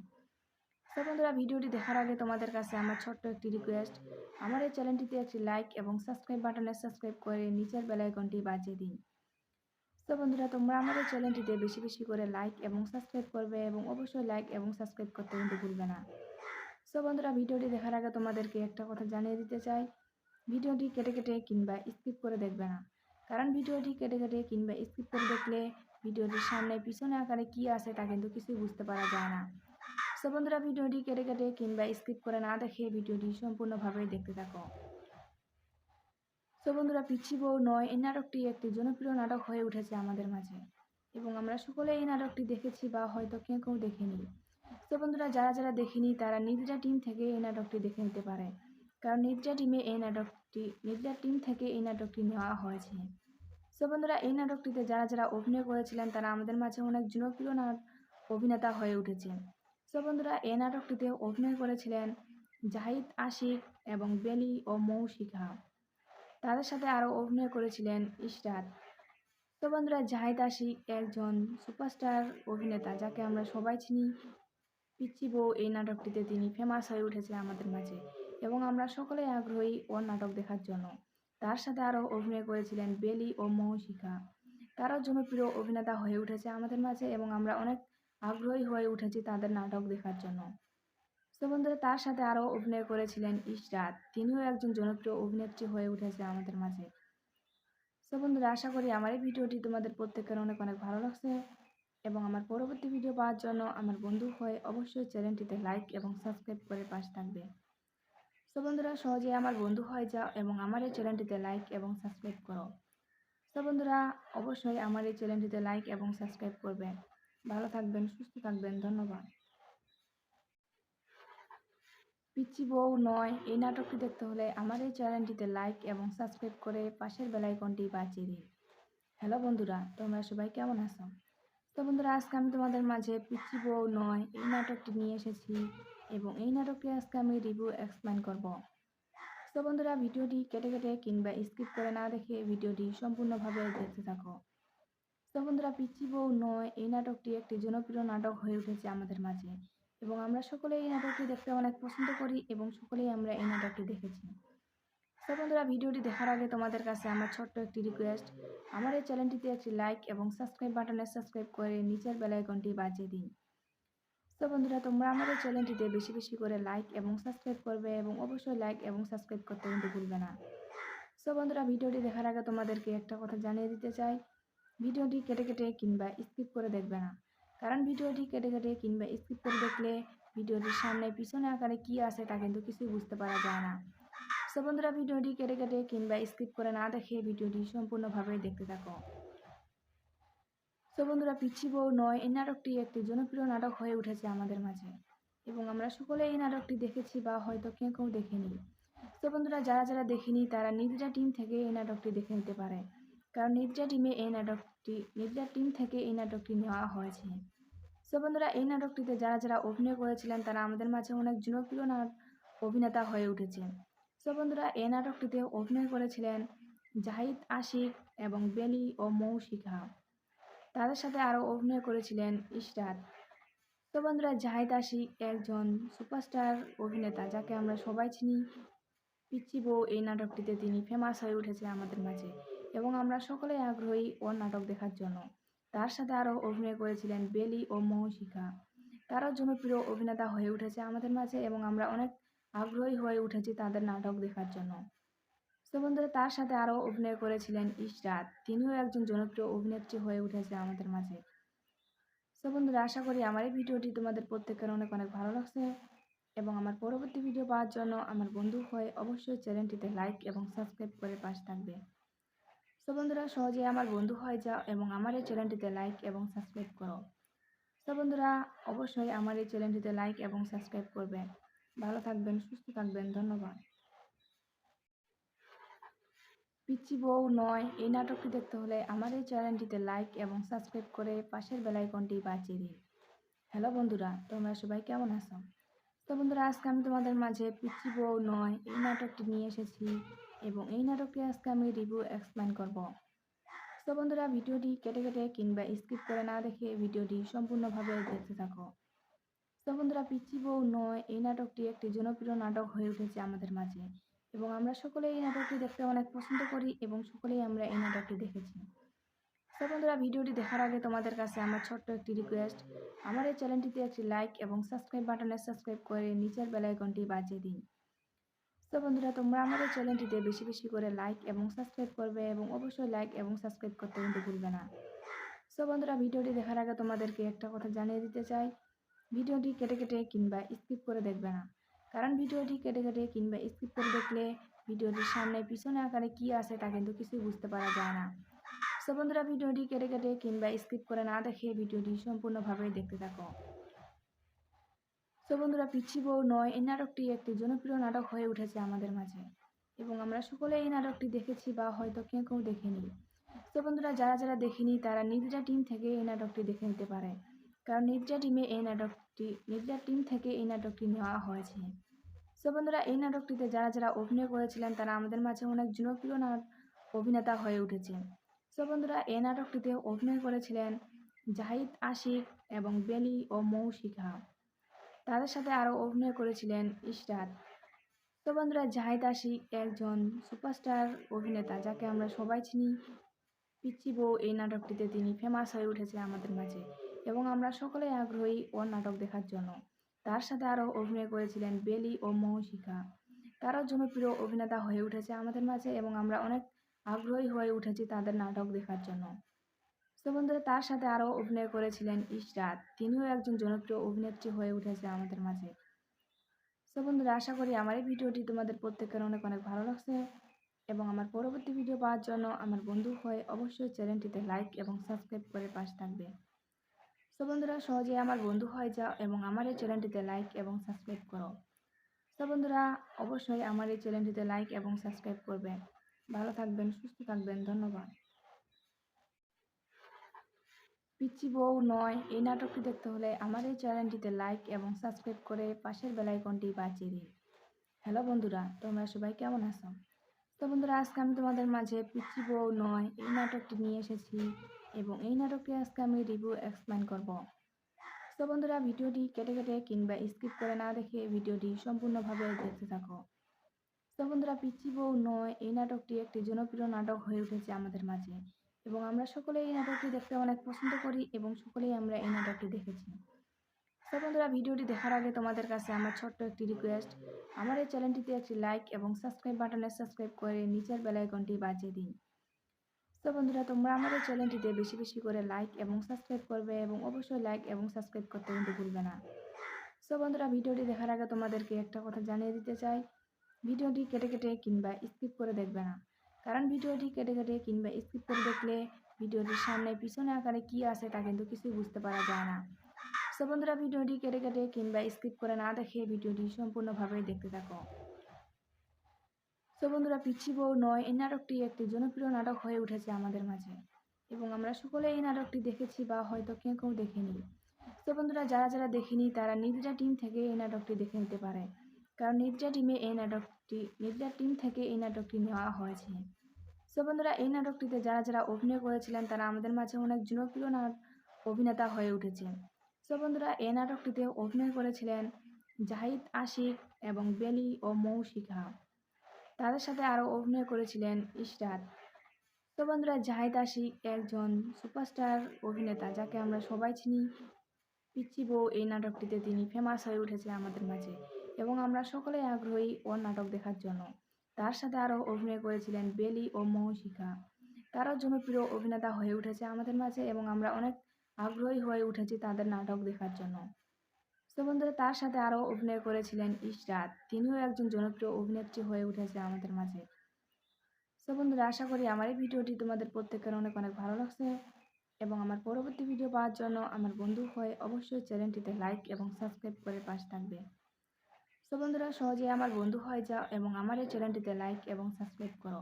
তো বন্ধুরা, ভিডিওটি দেখার আগে তোমাদের কাছে আমার ছোট্ট একটি রিকোয়েস্ট, আমার এই চ্যানেলটিতে একটি লাইক এবং সাবস্ক্রাইব বাটনে সাবস্ক্রাইব করে নিচের বেল আইকনটি বাজিয়ে দিন। তো বন্ধুরা, তোমরা আমার এই চ্যানেলটিতে বেশি বেশি করে লাইক এবং সাবস্ক্রাইব করবে এবং অবশ্যই লাইক এবং সাবস্ক্রাইব করতে কিন্তু ভুলবে না। তো বন্ধুরা, ভিডিওটি দেখার আগে তোমাদেরকে একটা কথা জানিয়ে দিতে চাই, ভিডিওটি কেটে কেটে কিংবা স্কিপ করে দেখবে না, কারণ ভিডিওটি কেটে কেটে কিংবা স্কিপ করে দেখলে ভিডিওটির সামনে পিছনে আকারে কি আছে তা কিন্তু কিছুই বুঝতে পারা যায় না। তো বন্ধুরা, ভিডিওটি কেটে কেটে কিংবা স্কিপ করে না দেখে ভিডিওটি সম্পূর্ণভাবে দেখতে থাকো। তো বন্ধুরা, পিচ্চি বউ নয় এই নাটকটি একটি জনপ্রিয় নাটক হয়ে উঠেছে আমাদের মাঝে এবং আমরা সকলে এই নাটকটি দেখেছি বা হয়তো কেউ কেউ দেখেনি। তো বন্ধুরা, যারা যারা দেখেনি তারা নির্দ্রা টিম থেকে এই নাটকটি দেখে নিতে পারে, কারণ নির্দ্রা টিম থেকে এই নাটকটি নেওয়া হয়েছে। তো বন্ধুরা, এই নাটকটিতে যারা যারা অভিনয় করেছিলেন তারা আমাদের মাঝে অনেক জনপ্রিয় অভিনেতা হয়ে উঠেছে। তো বন্ধুরা, এই নাটকটিতে অভিনয় করেছিলেন জাহিদ আশিক এবং বেলি ও মৌশিকা। তাদের সাথে আরও অভিনয় করেছিলেন ইশরাত। তো বন্ধুরা, জাহিদ আশিক একজন সুপারস্টার অভিনেতা যাকে আমরা সবাই চিনি। পিচ্চি বউ এই নাটকটিতে তিনি ফেমাস হয়ে উঠেছে আমাদের মাঝে এবং আমরা সকলেই আগ্রহী ওর নাটক দেখার জন্য। তার সাথে আরও অভিনয় করেছিলেন বেলি ও মৌশিকা। তারাও জনপ্রিয় অভিনেতা হয়ে উঠেছে আমাদের মাঝে এবং আমরা অনেক আগ্রহী হয়ে উঠেছি তাদের নাটক দেখার জন্য। তো বন্ধুরা, তার সাথে আরও অভিনয় করেছিলেন ইশরাত, তিনিও একজন জনপ্রিয় অভিনেত্রী হয়ে উঠেছে আমাদের মাঝে। তো বন্ধুরা, আশা করি আমার এই ভিডিওটি তোমাদের প্রত্যেকের অনেক অনেক ভালো লাগছে এবং আমার পরবর্তী ভিডিও পাওয়ার জন্য আমার বন্ধু হয়ে অবশ্যই চ্যানেলটিতে লাইক এবং সাবস্ক্রাইব করে পাশে থাকবে। তো বন্ধুরা, সহজে আমার বন্ধু হয়ে যাও এবং আমার এই চ্যানেলটিতে লাইক এবং সাবস্ক্রাইব করো। তো বন্ধুরা, অবশ্যই আমার এই চ্যানেলটিতে লাইক এবং সাবস্ক্রাইব করবেন। ভালো থাকবেন, সুস্থ থাকবেন। ধন্যবাদ। পিচ্চি বউ নয় এই নাটকটি দেখতে হলে আমার এই চ্যানেলটিতে লাইক এবং সাবস্ক্রাইব করে পাশের বেল আইকনটি বাজিয়ে দিন। হ্যালো বন্ধুরা, তোমরা সবাই কেমন আছো? তো বন্ধুরা, আজকে আমি তোমাদের মাঝে পিচ্চি বউ নয় এই নাটকটি নিয়ে এসেছি এবং এই নাটকটি আজকে আমি রিভিউ এক্সপ্লেন করব। তো বন্ধুরা, ভিডিওটি কেটে কেটে কিংবা স্কিপ করে না দেখে ভিডিওটি সম্পূর্ণভাবে দেখতে থাকো। তো বন্ধুরা, পিচ্চি বউ নয় এই নাটকটি একটি জনপ্রিয় নাটক হয়ে উঠেছে আমাদের মাঝে এবং আমরা সকলেই এই নাটকটি দেখতে অনেক পছন্দ করি এবং সকলেই আমরা এই নাটকটি দেখেছি। তো বন্ধুরা, ভিডিওটি দেখার আগে তোমাদের কাছে আমার ছোট্ট একটি রিকোয়েস্ট, আমার এই চ্যানেলটিতে একটি লাইক এবং সাবস্ক্রাইব বাটনে সাবস্ক্রাইব করে নিচের বেল আইকনটি বাজিয়ে দিন। তো বন্ধুরা, তোমরা আমার এই চ্যানেলটিতে বেশি বেশি করে লাইক এবং সাবস্ক্রাইব করবে এবং অবশ্যই লাইক এবং সাবস্ক্রাইব করতে কিন্তু ভুলবে না। তো বন্ধুরা, ভিডিওটি দেখার আগে তোমাদেরকে একটা কথা জানিয়ে দিতে চাই, ভিডিওটি কেটে কেটে কিংবা স্কিপ করে দেখবে না, কারণ ভিডিওটি কেটে কেটে কিংবা স্কিপ করে দেখলে ভিডিওটির সামনে পিছনে আকারে কি আছে তা কিন্তু কিছুই বুঝতে পারা যায় না। তো বন্ধুরা, ভিডিওটি কেটে কেটে কিংবা স্কিপ করে না দেখে ভিডিওটি সম্পূর্ণভাবে দেখতে থাকো। তো বন্ধুরা, পিচ্চি বউ নয় এই নাটকটি একটি জনপ্রিয় নাটক হয়ে উঠেছে আমাদের মাঝে এবং আমরা সকলে এই নাটকটি দেখেছি বা হয়তো কেউ কেউ দেখেনি। তো বন্ধুরা, যারা যারা দেখেনি তারা নির্জা টিম থেকে এই নাটকটি দেখে নিতে পারে, কারণ নির্জা টিম থেকে এই নাটকটি নেওয়া হয়েছে। তো বন্ধুরা, এই নাটকটিতে যারা যারা অভিনয় করেছিলেন তারা আমাদের মাঝে অনেক জনপ্রিয় অভিনেতা হয়ে উঠেছে। তো বন্ধুরা, এই নাটকটিতে অভিনয় করেছিলেন জাহিদ আশিক এবং বেলি ও মৌশিখা। তাদের সাথে আরও অভিনয় করেছিলেন ইশরাত। তো বন্ধুরা, জাহিদ আশিক একজন সুপারস্টার অভিনেতা যাকে আমরা সবাই চিনি। পিচ্চি বউ এই নাটকটিতে তিনি ফেমাস হয়ে উঠেছে আমাদের মাঝে এবং আমরা সকলেই আগ্রহী ওর নাটক দেখার জন্য। তার সাথে আরও অভিনয় করেছিলেন বেলি ও মৌশিখা। তারাও জনপ্রিয় অভিনেতা হয়ে উঠেছে আমাদের মাঝে এবং আমরা অনেক আগ্রহী হয়ে উঠেছি তাদের নাটক দেখার জন্য। তো বন্ধুরা, তার সাথে আরও অভিনয় করেছিলেন ইশরাত, তিনিও একজন জনপ্রিয় অভিনেত্রী হয়ে উঠেছে আমাদের মাঝে। তো বন্ধুরা, আশা করি আমার এই ভিডিওটি তোমাদের প্রত্যেকের অনেক অনেক ভালো লাগছে এবং আমার পরবর্তী ভিডিও পাওয়ার জন্য আমার বন্ধু হয়ে অবশ্যই চ্যানেলটিতে লাইক এবং সাবস্ক্রাইব করে পাশে থাকবে। তো বন্ধুরা, সহজে আমার বন্ধু হয়ে যাও এবং আমার এই চ্যানেলটিতে লাইক এবং সাবস্ক্রাইব করো। তো বন্ধুরা, অবশ্যই আমার এই চ্যানেলটিতে লাইক এবং সাবস্ক্রাইব করবে। ভালো থাকবেন, সুস্থ থাকবেন। ধন্যবাদ। পিচ্চি বউ নয় এই নাটকটি দেখতে হলে আমার এই চ্যানেলটিতে লাইক এবং সাবস্ক্রাইব করে পাশের বেল আইকনটি বাজিয়ে দিন। হ্যালো বন্ধুরা, তোমরা সবাই কেমন আছো? তো বন্ধুরা, আজকে আমি তোমাদের মাঝে পিচ্চি বউ নয় এই নাটকটি নিয়ে এসেছি এবং এই নাটকটি আজকে আমি রিভিউ এক্সপ্লেন করব। তো বন্ধুরা, ভিডিওটি কেটে কেটে কিংবা স্কিপ করে না দেখে ভিডিওটি সম্পূর্ণভাবে দেখতে থাকো। তো বন্ধুরা, পিচ্চি বউ নয় এই নাটকটি একটি জনপ্রিয় নাটক হয়ে উঠেছে আমাদের মাঝে এবং আমরা সকলেই এই নাটকটি দেখতে অনেক পছন্দ করি এবং সকলেই আমরা এই নাটকটি দেখেছি। তো বন্ধুরা, ভিডিওটি দেখার আগে তোমাদের কাছে আমার ছোট্ট একটি রিকোয়েস্ট, আমার এই চ্যানেলটিতে একটি লাইক এবং সাবস্ক্রাইব বাটনে সাবস্ক্রাইব করে নিচের বেল আইকনটি বাজিয়ে দিন। তো বন্ধুরা, তোমরা আমার এই চ্যানেলটিতে বেশি বেশি করে লাইক এবং সাবস্ক্রাইব করবে এবং অবশ্যই লাইক এবং সাবস্ক্রাইব করতে কিন্তু ভুলবে না। তো বন্ধুরা, ভিডিওটি দেখার আগে তোমাদেরকে একটা কথা জানিয়ে দিতে চাই, ভিডিওটি কেটে কেটে কিংবা স্কিপ করে দেখবে না, কারণ ভিডিওটি কেটে কেটে কিংবা স্কিপ করে দেখলে ভিডিওটির সামনে পিছনে আকারে কি আছে তা কিন্তু কিছুই বুঝতে পারা যায় না। তো বন্ধুরা, ভিডিওটি কেটে কেটে কিংবা স্কিপ করে না দেখে ভিডিওটি সম্পূর্ণভাবে দেখতে থাকো। তো বন্ধুরা, পিচ্চি বউ নয় এই নাটকটি একটি জনপ্রিয় নাটক হয়ে উঠেছে আমাদের মাঝে এবং আমরা সকলে এই নাটকটি দেখেছি বা হয়তো কেউ কেউ দেখেনি। তো বন্ধুরা, যারা যারা দেখেনি তারা নির্জা টিম থেকে এই নাটকটি দেখে নিতে পারে, কারণ নির্জা টিম থেকে এই নাটকটি নেওয়া হয়েছে। তো বন্ধুরা, এই নাটকটিতে যারা যারা অভিনয় করেছিলেন তারা আমাদের মাঝে অনেক জনপ্রিয় অভিনেতা হয়ে উঠেছে। তো বন্ধুরা, এই নাটকটিতে অভিনয় করেছিলেন জাহিদ আশিক এবং বেলি ও মৌশিখা। তাদের সাথে আরও অভিনয় করেছিলেন ইশরাত। তো বন্ধুরা, জাহিদ আশিক একজন সুপারস্টার অভিনেতা যাকে আমরা সবাই চিনি। পিচ্চি বউ এই নাটকটিতে তিনি ফেমাস হয়ে উঠেছে আমাদের মাঝে এবং আমরা সকলেই আগ্রহী ওর নাটক দেখার জন্য। তার সাথে আরও অভিনয় করেছিলেন বেলি ও মৌশিখা। তারাও জনপ্রিয় অভিনেতা হয়ে উঠেছে আমাদের মাঝে এবং আমরা অনেক আগ্রহী হয়ে উঠেছি তাদের নাটক দেখার জন্য। তো বন্ধুরা তার সাথে আরও অভিনয় করেছিলেন ইশরাত, তিনিও একজন জনপ্রিয় অভিনেত্রী হয়ে উঠেছে আমাদের মাঝে। তো বন্ধুরা আশা করি আমার এই ভিডিওটি তোমাদের প্রত্যেকের অনেক অনেক ভালো লাগছে এবং আমার পরবর্তী ভিডিও পাওয়ার জন্য আমার বন্ধু হয়ে অবশ্যই চ্যানেলটিতে লাইক এবং সাবস্ক্রাইব করে পাশে থাকবে। তো বন্ধুরা সহজে আমার বন্ধু হয়ে যাও এবং আমার এই চ্যানেলটিতে লাইক এবং সাবস্ক্রাইব করো। তো বন্ধুরা অবশ্যই আমার এই চ্যানেলটিতে লাইক এবং সাবস্ক্রাইব করবে। ভালো থাকবেন, সুস্থ থাকবেন, ধন্যবাদ। পিচ্চি বউ নয় এই নাটকটি দেখতে হলে আমার এই চ্যানেলটিতে লাইক এবং সাবস্ক্রাইব করে পাশের বেল আইকনটি বাজিয়ে দিন। হ্যালো বন্ধুরা, তোমরা সবাই কেমন আছো? তো বন্ধুরা আজকে আমি তোমাদের মাঝে পিচ্চি বউ নয় এই নাটকটি নিয়ে এসেছি এবং এই নাটকটি আজকে আমি রিভিউ এক্সপ্লেন করব। তো বন্ধুরা ভিডিওটি কেটে কেটে কিংবা স্কিপ করে না দেখে ভিডিওটি সম্পূর্ণভাবে দেখতে থাকো। তো বন্ধুরা পিচ্চি বউ নয় এই নাটকটি একটি জনপ্রিয় নাটক হয়ে উঠেছে আমাদের মাঝে এবং আমরা সকলেই এই নাটকটি দেখতে অনেক পছন্দ করি এবং সকলেই আমরা এই নাটকটি দেখেছি। তো বন্ধুরা ভিডিওটি দেখার আগে তোমাদের কাছে আমার ছোট্ট একটি রিকোয়েস্ট, আমার এই চ্যানেলটিতে একটি লাইক এবং সাবস্ক্রাইব বাটনে সাবস্ক্রাইব করে নিচের বেল আইকনটি বাজিয়ে দিন। তো বন্ধুরা তোমরা আমাদের চ্যানেলটিতে বেশি বেশি করে লাইক এবং সাবস্ক্রাইব করবে এবং অবশ্যই লাইক এবং সাবস্ক্রাইব করতে কিন্তু ভুলবে না। তো বন্ধুরা ভিডিওটি দেখার আগে তোমাদেরকে একটা কথা জানিয়ে দিতে চাই, ভিডিওটি কেটে কেটে কিংবা স্কিপ করে দেখবে না, কারণ ভিডিওটি কেটে কেটে কিংবা স্কিপ করে দেখলে ভিডিওটির সামনে পিছনে আকারে কি আছে তা কিন্তু কিছুই বুঝতে পারা যায় না। তো বন্ধুরা ভিডিওটি কেটে কেটে কিংবা স্কিপ করে না দেখে ভিডিওটি সম্পূর্ণভাবে দেখতে থাকো। তো বন্ধুরা পিচ্চি বউ নয় এই নাটকটি একটি জনপ্রিয় নাটক হয়ে উঠেছে আমাদের মাঝে এবং আমরা সকলে এই নাটকটি দেখেছি বা হয়তো কেউ কেউ দেখেনি। তো বন্ধুরা যারা যারা দেখেনি তারা নির্জা টিম থেকে এই নাটকটি দেখে নিতে পারে, কারণ নির্জা টিম থেকে এই নাটকটি নেওয়া হয়েছে। তো বন্ধুরা এই নাটকটিতে যারা যারা অভিনয় করেছিলেন তারা আমাদের মাঝে অনেক জনপ্রিয় অভিনেতা হয়ে উঠেছে। তো বন্ধুরা এই নাটকটিতে অভিনয় করেছিলেন জাহিদ আশিক এবং বেলি ও মৌশিখা। তাদের সাথে আরও অভিনয় করেছিলেন ইশরাত। তো বন্ধুরা জাহিদ আশিক একজন সুপারস্টার অভিনেতা যাকে আমরা সবাই চিনি। পিচ্চি বউ এই নাটকটিতে তিনি ফেমাস হয়ে উঠেছে আমাদের মাঝে এবং আমরা সকলেই আগ্রহী ওর নাটক দেখার জন্য। তার সাথে আরও অভিনয় করেছিলেন বেলি ও মৌশিখা। তারও জনপ্রিয় অভিনেতা হয়ে উঠেছে আমাদের মাঝে এবং আমরা অনেক আগ্রহী হয়ে উঠেছি তাদের নাটক দেখার জন্য। তো বন্ধুরা তার সাথে আরও অভিনয় করেছিলেন ইশরাত, তিনিও একজন জনপ্রিয় অভিনেত্রী হয়ে উঠেছে আমাদের মাঝে। তো বন্ধুরা আশা করি আমার এই ভিডিওটি তোমাদের প্রত্যেকের অনেক অনেক ভালো লাগছে এবং আমার পরবর্তী ভিডিও পাওয়ার জন্য আমার বন্ধু হয়ে অবশ্যই চ্যানেলটিতে লাইক এবং সাবস্ক্রাইব করে পাশে থাকবে। তো বন্ধুরা সহজে আমার বন্ধু হয়ে যাও এবং আমার এই চ্যানেলটিতে লাইক এবং সাবস্ক্রাইব করো।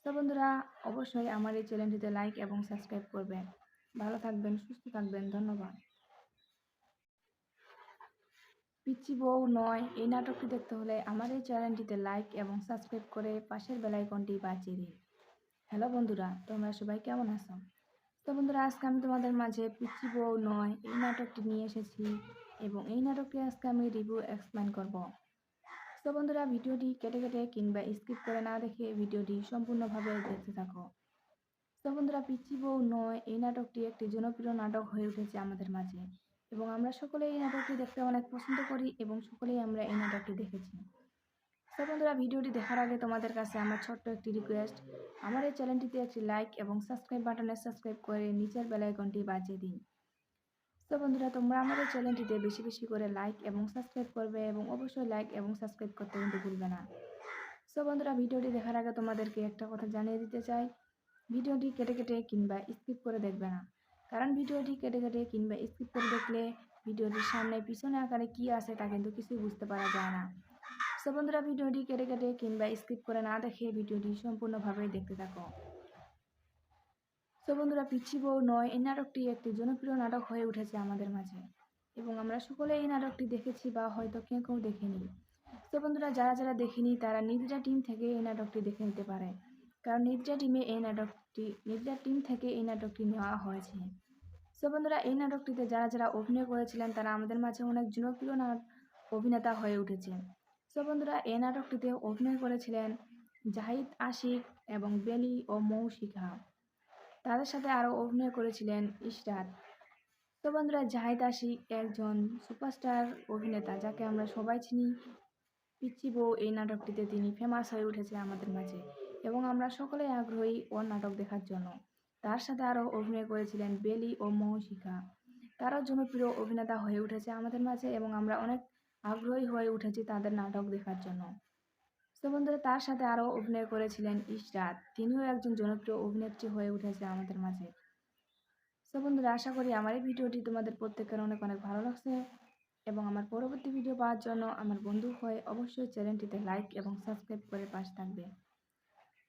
তো বন্ধুরা অবশ্যই আমার এই চ্যানেলটিতে লাইক এবং সাবস্ক্রাইব করবে। ভালো থাকবেন, সুস্থ থাকবেন, ধন্যবাদ। পিচ্চি বউ নয় এই নাটকটি দেখতে হলে আমার এই চ্যানেলটিতে লাইক এবং সাবস্ক্রাইব করে পাশের বেল আইকনটি বাজিয়ে দিন। হ্যালো বন্ধুরা, তোমরা সবাই কেমন আছো? তো বন্ধুরা আজকে আমি তোমাদের মাঝে পিচ্চি বউ নয় এই নাটকটি নিয়ে এসেছি এবং এই নাটকটি আজকে আমি রিভিউ এক্সপ্লেন করব। তো বন্ধুরা ভিডিওটি কেটে কেটে কিংবা স্কিপ করে না দেখে ভিডিওটি সম্পূর্ণভাবে দেখতে থাকো। তো বন্ধুরা পিচ্চি বউ নয় এই নাটকটি একটি জনপ্রিয় নাটক হয়ে উঠেছে আমাদের মাঝে এবং আমরা সকলেই এই নাটকটি দেখতে অনেক পছন্দ করি এবং সকলেই আমরা এই নাটকটি দেখেছি। তো বন্ধুরা ভিডিওটি দেখার আগে তোমাদের কাছে আমার ছোট্ট একটি রিকোয়েস্ট, আমার এই চ্যানেলটিতে একটি লাইক এবং সাবস্ক্রাইব বাটনে সাবস্ক্রাইব করে নিচের বেল আইকনটি বাজিয়ে দিন। তো বন্ধুরা তোমরা আমাদের চ্যানেলটিতে বেশি বেশি করে লাইক এবং সাবস্ক্রাইব করবে এবং অবশ্যই লাইক এবং সাবস্ক্রাইব করতে কিন্তু ভুলবে না। তো বন্ধুরা ভিডিওটি দেখার আগে তোমাদেরকে একটা কথা জানিয়ে দিতে চাই, ভিডিওটি কেটে কেটে কিংবা স্কিপ করে দেখবে না, কারণ ভিডিওটি কেটে কেটে কিংবা স্কিপ করে দেখলে ভিডিওটির সামনে পিছনে আকারে কি আছে তা কিন্তু কিছুই বুঝতে পারা যায় না। তো বন্ধুরা ভিডিওটি কেটে কেটে কিংবা স্কিপ করে না দেখে ভিডিওটি সম্পূর্ণভাবে দেখতে থাকো। তো বন্ধুরা পিচ্চি বউ নয় এই নাটকটি একটি জনপ্রিয় নাটক হয়ে উঠেছে আমাদের মাঝে এবং আমরা সকলে এই নাটকটি দেখেছি বা হয়তো কেউ কেউ দেখেনি। তো বন্ধুরা যারা যারা দেখেনি তারা নির্জা টিম থেকে এই নাটকটি দেখে নিতে পারে, কারণ নির্জা টিম থেকে এই নাটকটি নেওয়া হয়েছে। তো বন্ধুরা এই নাটকটিতে যারা যারা অভিনয় করেছিলেন তারা আমাদের মাঝে অনেক জনপ্রিয় অভিনেতা হয়ে উঠেছে। তো বন্ধুরা এই নাটকটিতে অভিনয় করেছিলেন জাহিদ আশিক এবং বেলি ও মৌশিখা। তাদের সাথে আরও অভিনয় করেছিলেন ইশরাত। তো বন্ধুরা জাহিদ আশিক একজন সুপারস্টার অভিনেতা যাকে আমরা সবাই চিনি। পিচ্চি বউ এই নাটকটিতে তিনি ফেমাস হয়ে উঠেছে আমাদের মাঝে এবং আমরা সকলেই আগ্রহী ওর নাটক দেখার জন্য। তার সাথে আরও অভিনয় করেছিলেন বেলি ও মৌশিকা। তারাও জনপ্রিয় অভিনেতা হয়ে উঠেছে আমাদের মাঝে এবং আমরা অনেক আগ্রহী হয়ে উঠেছি তাদের নাটক দেখার জন্য। তো বন্ধুরা, তার সাথে আরও অভিনয় করেছিলেন ইশরাত, তিনিও একজন জনপ্রিয় অভিনেত্রী হয়ে উঠেছে আমাদের মাঝে। তো বন্ধুরা, আশা করি আমার এই ভিডিওটি তোমাদের প্রত্যেকের অনেক অনেক ভালো লাগছে এবং আমার পরবর্তী ভিডিও পাওয়ার জন্য আমার বন্ধু হয়ে অবশ্যই চ্যানেলটিতে লাইক এবং সাবস্ক্রাইব করে পাশে থাকবে।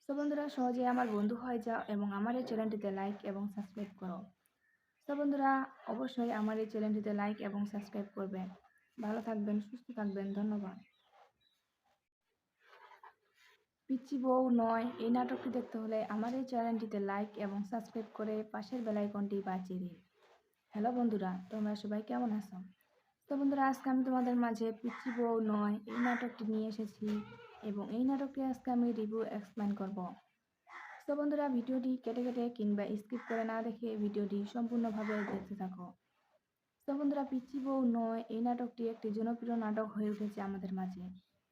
তো বন্ধুরা, সহজে আমার বন্ধু হয়ে যাও এবং আমার এই চ্যানেলটিতে লাইক এবং সাবস্ক্রাইব করো। তো বন্ধুরা, অবশ্যই আমার এই চ্যানেলটিতে লাইক এবং সাবস্ক্রাইব করবে। ভালো থাকবেন, সুস্থ থাকবেন, ধন্যবাদ। পিচ্চি বউ নয় এই নাটকটি দেখতে হলে আমার এই চ্যানেলটিতে লাইক এবং সাবস্ক্রাইব করে পাশের বেল আইকনটি বাজিয়ে দিন। হ্যালো বন্ধুরা, তোমরা সবাই কেমন আছো? তো বন্ধুরা, আজকে আমি তোমাদের মাঝে পিচ্চি বউ নয় এই নাটকটি নিয়ে এসেছি এবং এই নাটকটি আজকে আমি রিভিউ এক্সপ্লেন করব। তো বন্ধুরা, ভিডিওটি কেটে কেটে কিংবা স্কিপ করে না দেখে ভিডিওটি সম্পূর্ণভাবে দেখতে থাকো। তো বন্ধুরা, পিচ্চি বউ নয় এই নাটকটি একটি জনপ্রিয় নাটক হয়ে উঠেছে আমাদের মাঝে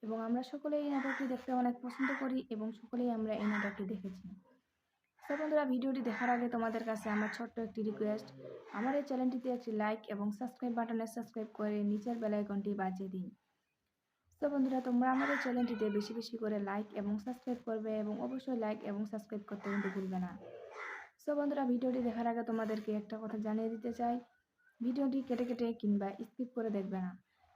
এবং আমরা সকলেই এই নাটকটি দেখতে অনেক পছন্দ করি এবং সকলেই আমরা এই নাটকটি দেখেছি। তো বন্ধুরা, ভিডিওটি দেখার আগে তোমাদের কাছে আমার ছোট্ট একটি রিকোয়েস্ট, আমার এই চ্যানেলটিতে একটি লাইক এবং সাবস্ক্রাইব বাটনে সাবস্ক্রাইব করে নিচের বেল আইকনটি বাজিয়ে দিন। তো বন্ধুরা, তোমরা আমাদের চ্যানেলটিতে বেশি বেশি করে লাইক এবং সাবস্ক্রাইব করবে এবং অবশ্যই লাইক এবং সাবস্ক্রাইব করতে কিন্তু ভুলবে না। তো বন্ধুরা, ভিডিওটি দেখার আগে তোমাদেরকে একটা কথা জানিয়ে দিতে চাই, ভিডিওটি কেটে কেটে কিংবা স্কিপ করে দেখবে না,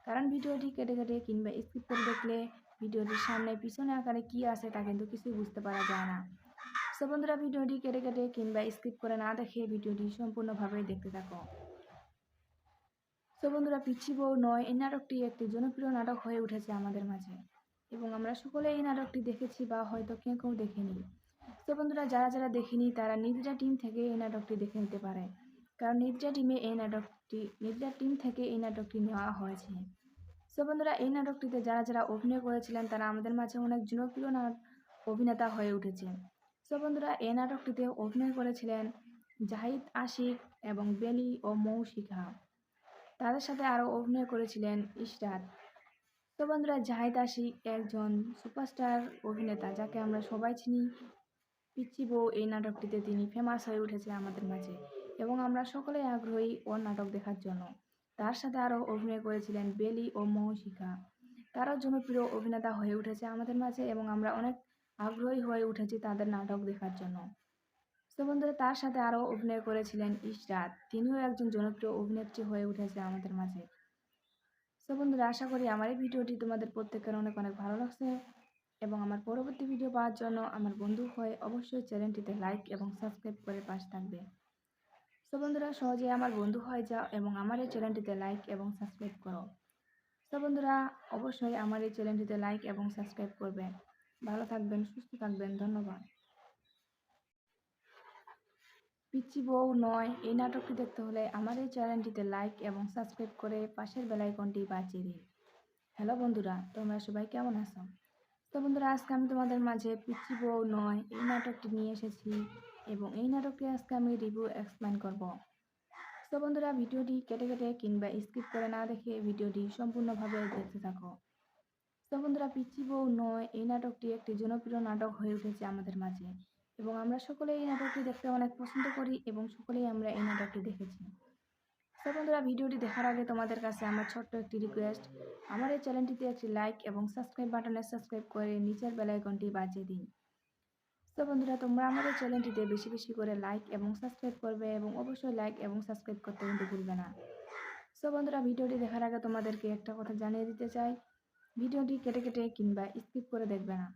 কারণ ভিডিওটি কেটে কেটে কিংবা স্কিপ করে দেখলে ভিডিওটির সামনে পিছনে আকারে কি আছে তা কিন্তু কিছুই বুঝতে পারা যায় না। তো বন্ধুরা, ভিডিওটি কেটে কেটে কিংবা স্কিপ করে না দেখে ভিডিওটি সম্পূর্ণভাবে দেখতে থাকো। তো বন্ধুরা, পিচ্চি বউ নয় এই নাটকটি একটি জনপ্রিয় নাটক হয়ে উঠেছে আমাদের মাঝে এবং আমরা সকলে এই নাটকটি দেখেছি বা হয়তো কেউ কেউ দেখেনি। তো বন্ধুরা, যারা যারা দেখেনি তারা নির্জা টিম থেকে এই নাটকটি দেখে নিতে পারে, কারণ নির্জা টিম থেকে এই নাটকটি নেওয়া হয়েছে। তো বন্ধুরা, এই নাটকটিতে যারা যারা অভিনয় করেছিলেন তারা আমাদের মাঝে অনেক জনপ্রিয় অভিনেতা হয়ে উঠেছে। তো বন্ধুরা, এই নাটকটিতে অভিনয় করেছিলেন জাহিদ আশিক এবং বেলি ও মৌশিকা। তাদের সাথে আরও অভিনয় করেছিলেন ইশরাত। তো বন্ধুরা, জাহিদ আশিক একজন সুপারস্টার অভিনেতা যাকে আমরা সবাই চিনি। পিচ্চি বউ এই নাটকটিতে তিনি ফেমাস হয়ে উঠেছে আমাদের মাঝে এবং আমরা সকলেই আগ্রহী ওর নাটক দেখার জন্য। তার সাথে আরও অভিনয় করেছিলেন বেলি ও মৌশিকা। তারাও জনপ্রিয় অভিনেতা হয়ে উঠেছে আমাদের মাঝে এবং আমরা অনেক আগ্রহী হয়ে উঠেছি তাদের নাটক দেখার জন্য। তো বন্ধুরা, তার সাথে আরও অভিনয় করেছিলেন ইশরাত, তিনিও একজন জনপ্রিয় অভিনেত্রী হয়ে উঠেছে আমাদের মাঝে। তো বন্ধুরা, আশা করি আমার এই ভিডিওটি তোমাদের প্রত্যেকের অনেক অনেক ভালো লাগছে এবং আমার পরবর্তী ভিডিও পাওয়ার জন্য আমার বন্ধু হয়ে অবশ্যই চ্যানেলটিতে লাইক এবং সাবস্ক্রাইব করে পাশে থাকবে। তো বন্ধুরা, সহজে আমার বন্ধু হয়ে যাও এবং আমার এই চ্যানেলটিতে লাইক এবং সাবস্ক্রাইব করো। তো বন্ধুরা, অবশ্যই আমার এই চ্যানেলটিতে লাইক এবং সাবস্ক্রাইব করবে। ভালো থাকবেন, সুস্থ থাকবেন, ধন্যবাদ। পিচ্চি বউ নয় এই নাটকটি দেখতে হলে আমার এই চ্যানেলটিতে লাইক এবং সাবস্ক্রাইব করে পাশের বেল আইকনটি বাজিয়ে দিন। হ্যালো বন্ধুরা, তোমরা সবাই কেমন আছো? তো বন্ধুরা, আজকে আমি তোমাদের মাঝে পিচ্চি বউ নয় এই নাটকটি নিয়ে এসেছি এবং এই নাটকটি আজকে আমি রিভিউ এক্সপ্লেন করব। তো বন্ধুরা, ভিডিওটি কেটে কেটে কিংবা স্কিপ করে না দেখে ভিডিওটি সম্পূর্ণভাবে দেখতে থাকো। তো বন্ধুরা, পিচ্চি বউ নয় এই নাটকটি একটি জনপ্রিয় নাটক হয়ে উঠেছে আমাদের মাঝে এবং আমরা সকলেই এই নাটকটি দেখতে অনেক পছন্দ করি এবং সকলেই আমরা এই নাটকটি দেখেছি। তো বন্ধুরা, ভিডিওটি দেখার আগে তোমাদের কাছে আমার ছোট্ট একটি রিকোয়েস্ট, আমার এই চ্যানেলটিতে একটি লাইক এবং সাবস্ক্রাইব বাটনে সাবস্ক্রাইব করে নিচের বেল আইকনটি বাজিয়ে দিন। তো বন্ধুরা, তোমরা আমাদের চ্যানেলটিতে বেশি বেশি করে লাইক এবং সাবস্ক্রাইব করবে এবং অবশ্যই লাইক এবং সাবস্ক্রাইব করতে কিন্তু ভুলবে না। তো বন্ধুরা, ভিডিওটি দেখার আগে তোমাদেরকে একটা কথা জানিয়ে দিতে চাই, ভিডিওটি কেটে কেটে কিংবা স্কিপ করে দেখবে না,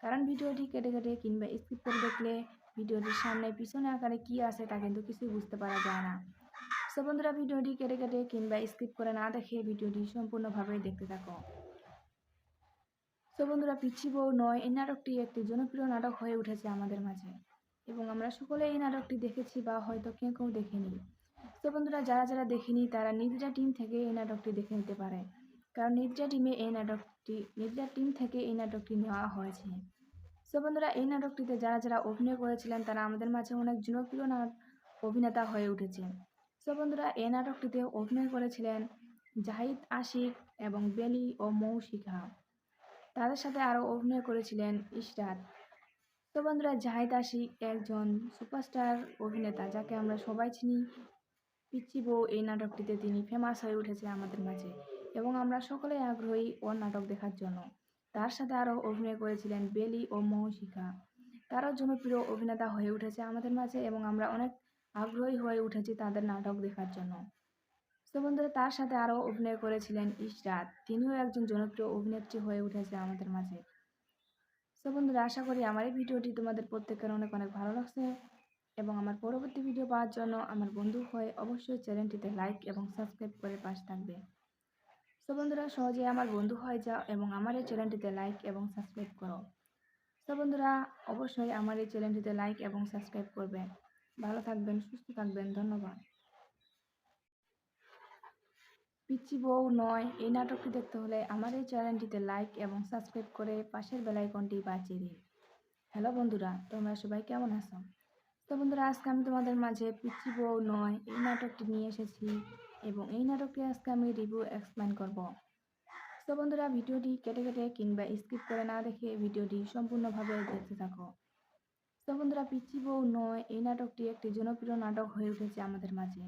কারণ ভিডিওটি কেটে কেটে কিংবা স্কিপ করে দেখলে ভিডিওটির সামনে পিছনে আকারে কি আছে তা কিন্তু কিছুই বুঝতে পারা যায় না। তো বন্ধুরা, ভিডিওটি কেটে কেটে কিংবা স্কিপ করে না দেখে ভিডিওটি সম্পূর্ণভাবে দেখতে থাকো। তো বন্ধুরা, পিচ্চি বউ নয় এই নাটকটি একটি জনপ্রিয় নাটক হয়ে উঠেছে আমাদের মাঝে এবং আমরা সকলে এই নাটকটি দেখেছি বা হয়তো কেউ কেউ দেখেনি। তো বন্ধুরা, যারা যারা দেখেনি তারা নির্জা টিম থেকে এই নাটকটি দেখে নিতে পারে, কারণ নির্জা টিম থেকে এই নাটকটি নেওয়া হয়েছে। তো বন্ধুরা, এই নাটকটিতে যারা যারা অভিনয় করেছিলেন তারা আমাদের মাঝে অনেক জনপ্রিয় অভিনেতা হয়ে উঠেছে। তো বন্ধুরা, এই নাটকটিতে অভিনয় করেছিলেন জাহিদ আশিক এবং বেলি ও মৌশিকা। তাদের সাথে আরও অভিনয় করেছিলেন ইশরাত। তো তো বন্ধুরা, জাহিদ আশিক একজন সুপারস্টার অভিনেতা, যাকে আমরা সবাই চিনি পিচ্চি বউ এই নাটকটিতে তিনি ফেমাস হয়ে উঠেছে আমাদের মাঝে এবং আমরা সকলেই আগ্রহী ওর নাটক দেখার জন্য। তার সাথে আরও অভিনয় করেছিলেন বেলি ও মৌশিকা। তারও জনপ্রিয় অভিনেতা হয়ে উঠেছে আমাদের মাঝে এবং আমরা অনেক আগ্রহী হয়ে উঠেছি তাদের নাটক দেখার জন্য। তো বন্ধুরা, তার সাথে আরও অভিনয় করেছিলেন ইশরাত, তিনিও একজন জনপ্রিয় অভিনেত্রী হয়ে উঠেছে আমাদের মাঝে। তো বন্ধুরা, আশা করি আমার এই ভিডিওটি তোমাদের প্রত্যেকের অনেক অনেক ভালো লাগছে এবং আমার পরবর্তী ভিডিও পাওয়ার জন্য আমার বন্ধু হয়ে অবশ্যই চ্যানেলটিতে লাইক এবং সাবস্ক্রাইব করে পাশে থাকবে। তো বন্ধুরা, সহজে আমার বন্ধু হয়ে যাও এবং আমার এই চ্যানেলটিতে লাইক এবং সাবস্ক্রাইব করো। তো বন্ধুরা, অবশ্যই আমার এই চ্যানেলটিতে লাইক এবং সাবস্ক্রাইব করবে। ভালো থাকবেন, সুস্থ থাকবেন, ধন্যবাদ। পিচ্চি বউ নয় এই নাটকটি দেখতে হলে আমার এই চ্যানেলটিতে লাইক এবং সাবস্ক্রাইব করে পাশের বেল আইকনটি বাজিয়ে দিন। হ্যালো বন্ধুরা, তোমরা সবাই কেমন আছো? তো বন্ধুরা, আজকে আমি তোমাদের মাঝে পিচ্চি বউ নয় এই নাটকটি নিয়ে এসেছি এবং এই নাটকটি আজকে আমি রিভিউ এক্সপ্লেন করব। তো বন্ধুরা, ভিডিওটি কেটে কেটে কিংবা স্কিপ করে না দেখে ভিডিওটি সম্পূর্ণভাবে দেখতে থাকো। তো বন্ধুরা, পিচ্চি বউ নয় এই নাটকটি একটি জনপ্রিয় নাটক হয়ে উঠেছে আমাদের মাঝে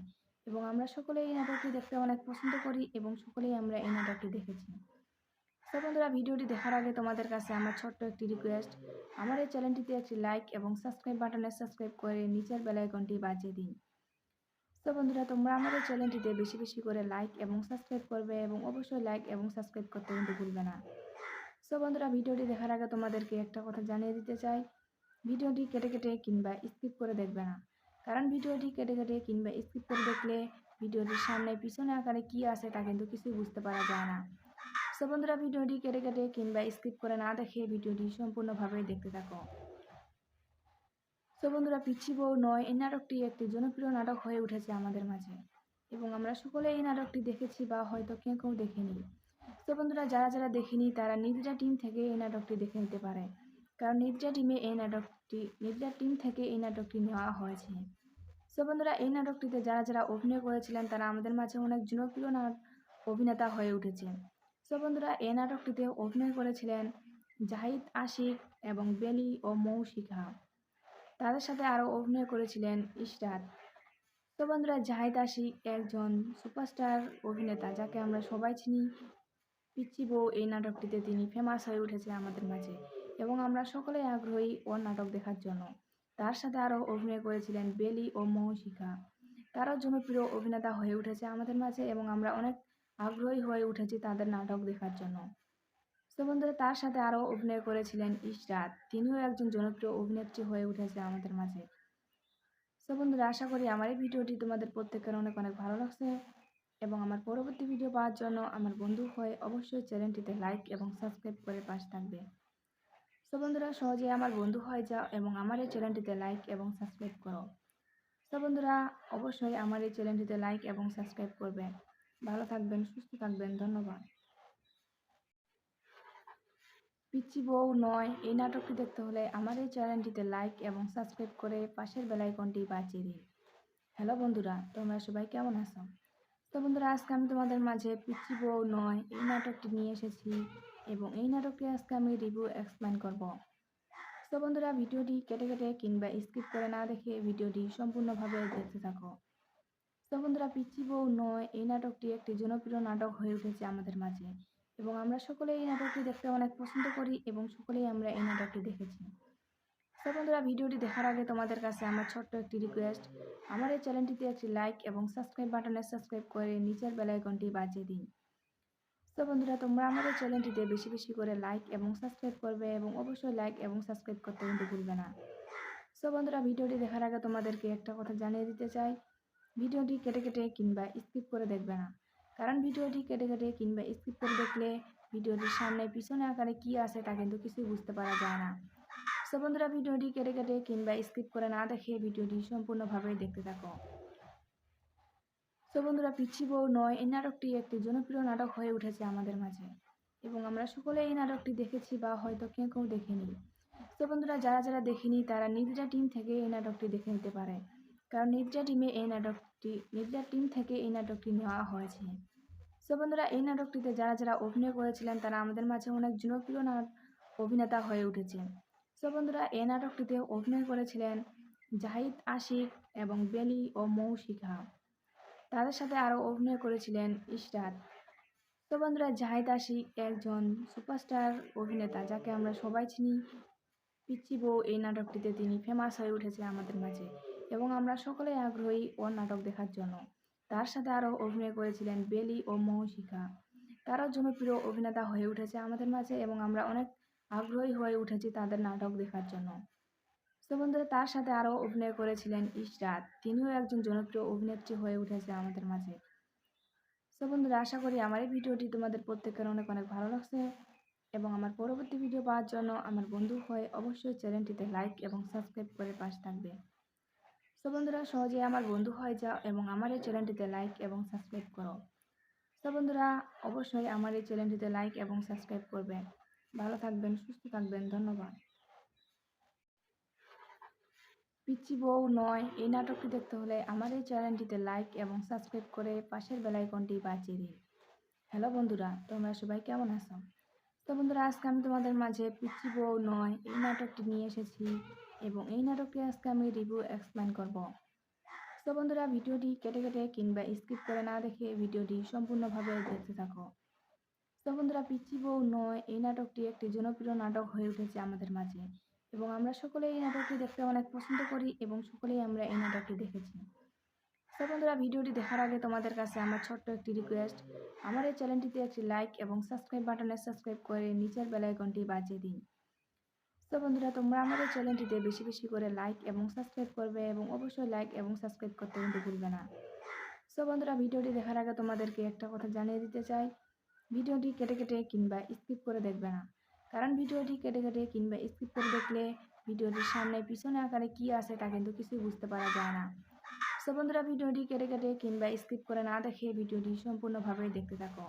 এবং আমরা সকলেই এই নাটকটি দেখতে অনেক পছন্দ করি এবং সকলেই আমরা এই নাটকটি দেখেছি। তো বন্ধুরা, ভিডিওটি দেখার আগে তোমাদের কাছে আমার ছোট্ট একটি রিকোয়েস্ট, আমার এই চ্যানেলটিতে একটি লাইক এবং সাবস্ক্রাইব বাটনে সাবস্ক্রাইব করে নিচের বেল আইকনটি বাজিয়ে দিন। তো বন্ধুরা, তোমরা আমার এই চ্যানেলটিতে বেশি বেশি করে লাইক এবং সাবস্ক্রাইব করবে এবং অবশ্যই লাইক এবং সাবস্ক্রাইব করতে কিন্তু ভুলবে না। তো বন্ধুরা, ভিডিওটি দেখার আগে তোমাদেরকে একটা কথা জানিয়ে দিতে চাই, ভিডিওটি কেটে কেটে কিংবা স্কিপ করে দেখবে না, কারণ ভিডিওটি কেটে কেটে কিংবা স্কিপ করে দেখলে ভিডিওটির সামনে পিছনে আকারে কি আছে তা কিন্তু কিছুই বুঝতে পারা যায় না। তো বন্ধুরা, ভিডিওটি কেটে কেটে কিংবা স্কিপ করে না দেখে ভিডিওটি সম্পূর্ণভাবে দেখতে থাকো। তো বন্ধুরা, পিচ্চি বউ নয় এই নাটকটি একটি জনপ্রিয় নাটক হয়ে উঠেছে আমাদের মাঝে এবং আমরা সকলে এই নাটকটি দেখেছি বা হয়তো কেউ কেউ দেখেনি। তো বন্ধুরা, যারা যারা দেখেনি তারা নির্দ্রা টিম থেকে এই নাটকটি দেখে নিতে পারে, কারণ নির্দ্রা টিম থেকে এই নাটকটি নেওয়া হয়েছে। তো বন্ধুরা, এই নাটকটিতে যারা যারা অভিনয় করেছিলেন তারা আমাদের মাঝে অনেক জনপ্রিয় অভিনেতা হয়ে উঠেছে। তো বন্ধুরা, এই নাটকটিতে অভিনয় করেছিলেন জাহিদ আশিক এবং বেলি ও মৌশিকা। তাদের সাথে আরও অভিনয় করেছিলেন ইশরাত। তো বন্ধুরা, জাহিদ আশিক একজন সুপারস্টার অভিনেতা, যাকে আমরা সবাই চিনি পিচ্চি বউ এই নাটকটিতে তিনি ফেমাস হয়ে উঠেছে আমাদের মাঝে এবং আমরা সকলেই আগ্রহী ওর নাটক দেখার জন্য। তার সাথে আরও অভিনয় করেছিলেন বেলি ও মৌশিকা। তারও জনপ্রিয় অভিনেতা হয়ে উঠেছে আমাদের মাঝে এবং আমরা অনেক আগ্রহী হয়ে উঠেছি তাদের নাটক দেখার জন্য। তো বন্ধুরা, তার সাথে আরও অভিনয় করেছিলেন ইশরাত, তিনিও একজন জনপ্রিয় অভিনেত্রী হয়ে উঠেছে আমাদের মাঝে। তো বন্ধুরা, আশা করি আমার এই ভিডিওটি তোমাদের প্রত্যেকের অনেক অনেক ভালো লাগছে এবং আমার পরবর্তী ভিডিও পাওয়ার জন্য আমার বন্ধু হয়ে অবশ্যই চ্যানেলটিতে লাইক এবং সাবস্ক্রাইব করে পাশে থাকবে। তো বন্ধুরা, সহজে আমার বন্ধু হয়ে যাও এবং আমার এই চ্যানেলটিতে লাইক এবং সাবস্ক্রাইব করো। তো বন্ধুরা, অবশ্যই আমার এই চ্যানেলটিতে লাইক এবং সাবস্ক্রাইব করবে। ভালো থাকবেন, সুস্থ থাকবেন, ধন্যবাদ। পিচ্চি বউ নয় এই নাটকটি দেখতে হলে আমার এই চ্যানেলটিতে লাইক এবং সাবস্ক্রাইব করে পাশের বেল আইকনটি বাজিয়ে দিন। হ্যালো বন্ধুরা, তোমরা সবাই কেমন আছো? তো বন্ধুরা, আজকে আমি তোমাদের মাঝে পিচ্চি বউ নয় এই নাটকটি নিয়ে এসেছি এবং এই নাটকটি আজকে আমি রিভিউ এক্সপ্লেন করব। তো বন্ধুরা, ভিডিওটি কেটে কেটে কিংবা স্কিপ করে না দেখে ভিডিওটি সম্পূর্ণভাবে দেখতে থাকো। তো বন্ধুরা, পিচ্চি বউ নয় এই নাটকটি একটি জনপ্রিয় নাটক হয়ে উঠেছে আমাদের মাঝে এবং আমরা সকলেই এই নাটকটি দেখতে অনেক পছন্দ করি এবং সকলেই আমরা এই নাটকটি দেখেছি। তো বন্ধুরা, ভিডিওটি দেখার আগে তোমাদের কাছে আমার ছোট্ট একটি রিকোয়েস্ট, আমার এই চ্যানেলটিতে একটি লাইক এবং সাবস্ক্রাইব বাটনে সাবস্ক্রাইব করে নিচের বেল আইকনটি বাজিয়ে দিন। তো বন্ধুরা, তোমরা আমার এই চ্যানেলটিতে বেশি বেশি করে লাইক এবং সাবস্ক্রাইব করবে এবং অবশ্যই লাইক এবং সাবস্ক্রাইব করতে কিন্তু ভুলবে না। তো বন্ধুরা, ভিডিওটি দেখার আগে তোমাদেরকে একটা কথা জানিয়ে দিতে চাই, ভিডিওটি কেটে কেটে কিংবা স্কিপ করে দেখবে না, কারণ ভিডিওটি কেটে কেটে কিংবা স্কিপ করে দেখলে ভিডিওটির সামনে পিছনে আকারে কি আছে তা কিন্তু কিছুই বুঝতে পারা যায় না। তো বন্ধুরা, ভিডিওটি কেটে কেটে কিংবা স্কিপ করে না দেখে ভিডিওটি সম্পূর্ণভাবে দেখতে থাকো। তো বন্ধুরা, পিচ্চি বউ নয় এই নাটকটি একটি জনপ্রিয় নাটক হয়ে উঠেছে আমাদের মাঝে এবং আমরা সকলে এই নাটকটি দেখেছি বা হয়তো কেউ কেউ দেখেনি। তো বন্ধুরা, যারা যারা দেখেনি তারা নির্দ্রা টিম থেকে এই নাটকটি দেখে নিতে পারে, কারণ নির্দ্রা টিম থেকে এই নাটকটি নেওয়া হয়েছে। তো বন্ধুরা, এই নাটকটিতে যারা যারা অভিনয় করেছিলেন তারা আমাদের মাঝে অনেক জনপ্রিয় অভিনেতা হয়ে উঠেছে। তো বন্ধুরা, এই নাটকটিতে অভিনয় করেছিলেন জাহিদ আশিক এবং বেলি ও মৌশিখা। তাদের সাথে আরও অভিনয় করেছিলেন ইশরাত। তো বন্ধুরা, জাহিদ আশিক একজন সুপারস্টার অভিনেতা, যাকে আমরা সবাই চিনি। পিচ্চি বউ এই নাটকটিতে তিনি ফেমাস হয়ে উঠেছে আমাদের মাঝে এবং আমরা সকলেই আগ্রহী ওর নাটক দেখার জন্য। তার সাথে আরও অভিনয় করেছিলেন বেলি ও মৌশিখা। তারাও জনপ্রিয় অভিনেতা হয়ে উঠেছে আমাদের মাঝে এবং আমরা অনেক আগ্রহী হয়ে উঠেছি তাদের নাটক দেখার জন্য। তো বন্ধুরা, তার সাথে আরও অভিনয় করেছিলেন ইশরাত। তিনিও একজন জনপ্রিয় অভিনেত্রী হয়ে উঠেছে আমাদের মাঝে। তো বন্ধুরা, আশা করি আমার এই ভিডিওটি তোমাদের প্রত্যেকের অনেক অনেক ভালো লাগছে এবং আমার পরবর্তী ভিডিও পাওয়ার জন্য আমার বন্ধু হয়ে অবশ্যই চ্যানেলটিতে লাইক এবং সাবস্ক্রাইব করে পাশে থাকবে। তো বন্ধুরা, সহজেই আমার বন্ধু হয়ে যাও এবং আমার এই চ্যানেলটিতে লাইক এবং সাবস্ক্রাইব করো। তো বন্ধুরা, অবশ্যই আমার এই চ্যানেলটিতে লাইক এবং সাবস্ক্রাইব করবেন। ভালো থাকবেন, সুস্থ থাকবেন, ধন্যবাদ। পিচ্চি বউ নয় এই নাটকটি দেখতে হলে আমার এই চ্যানেলটিতে লাইক এবং সাবস্ক্রাইব করে পাশের বেল আইকনটি বাজিয়ে দিন। হ্যালো বন্ধুরা, তোমরা সবাই কেমন আছো? তো বন্ধুরা, আজকে আমি তোমাদের মাঝে পিচ্চি বউ নয় এই নাটকটি নিয়ে এসেছি এবং এই নাটকটি আজকে আমি রিভিউ এক্সপ্লেন করব। তো বন্ধুরা, ভিডিওটি কেটে কেটে কিংবা স্কিপ করে না দেখে ভিডিওটি সম্পূর্ণভাবে দেখতে থাকো। তো বন্ধুরা, পিচ্চি বউ নয় এই নাটকটি একটি জনপ্রিয় নাটক হয়ে উঠেছে আমাদের মাঝে এবং আমরা সকলেই এই নাটকটি দেখতে অনেক পছন্দ করি এবং সকলেই আমরা এই নাটকটি দেখেছি। তো বন্ধুরা, ভিডিওটি দেখার আগে তোমাদের কাছে আমার ছোট্ট একটি রিকোয়েস্ট, আমার এই চ্যানেলটিতে একটি লাইক এবং সাবস্ক্রাইব বাটনে সাবস্ক্রাইব করে নিচের বেল আইকনটি বাজিয়ে দিন। তো বন্ধুরা, তোমরা আমাদের চ্যানেলটিতে বেশি বেশি করে লাইক এবং সাবস্ক্রাইব করবে এবং অবশ্যই লাইক এবং সাবস্ক্রাইব করতে কিন্তু ভুলবে না। তো বন্ধুরা, ভিডিওটি দেখার আগে তোমাদেরকে একটা কথা জানিয়ে দিতে চাই, ভিডিওটি কেটে কেটে কিংবা স্কিপ করে দেখবে না, কারণ ভিডিওটি কেটে কেটে কিংবা স্কিপ করে দেখলে ভিডিওটির সামনে পিছনে আকারে কি আছে তা কিন্তু কিছুই বুঝতে পারা যায় না। তো বন্ধুরা, ভিডিওটি কেটে কেটে কিংবা স্কিপ করে না দেখে ভিডিওটি সম্পূর্ণভাবে দেখতে থাকো।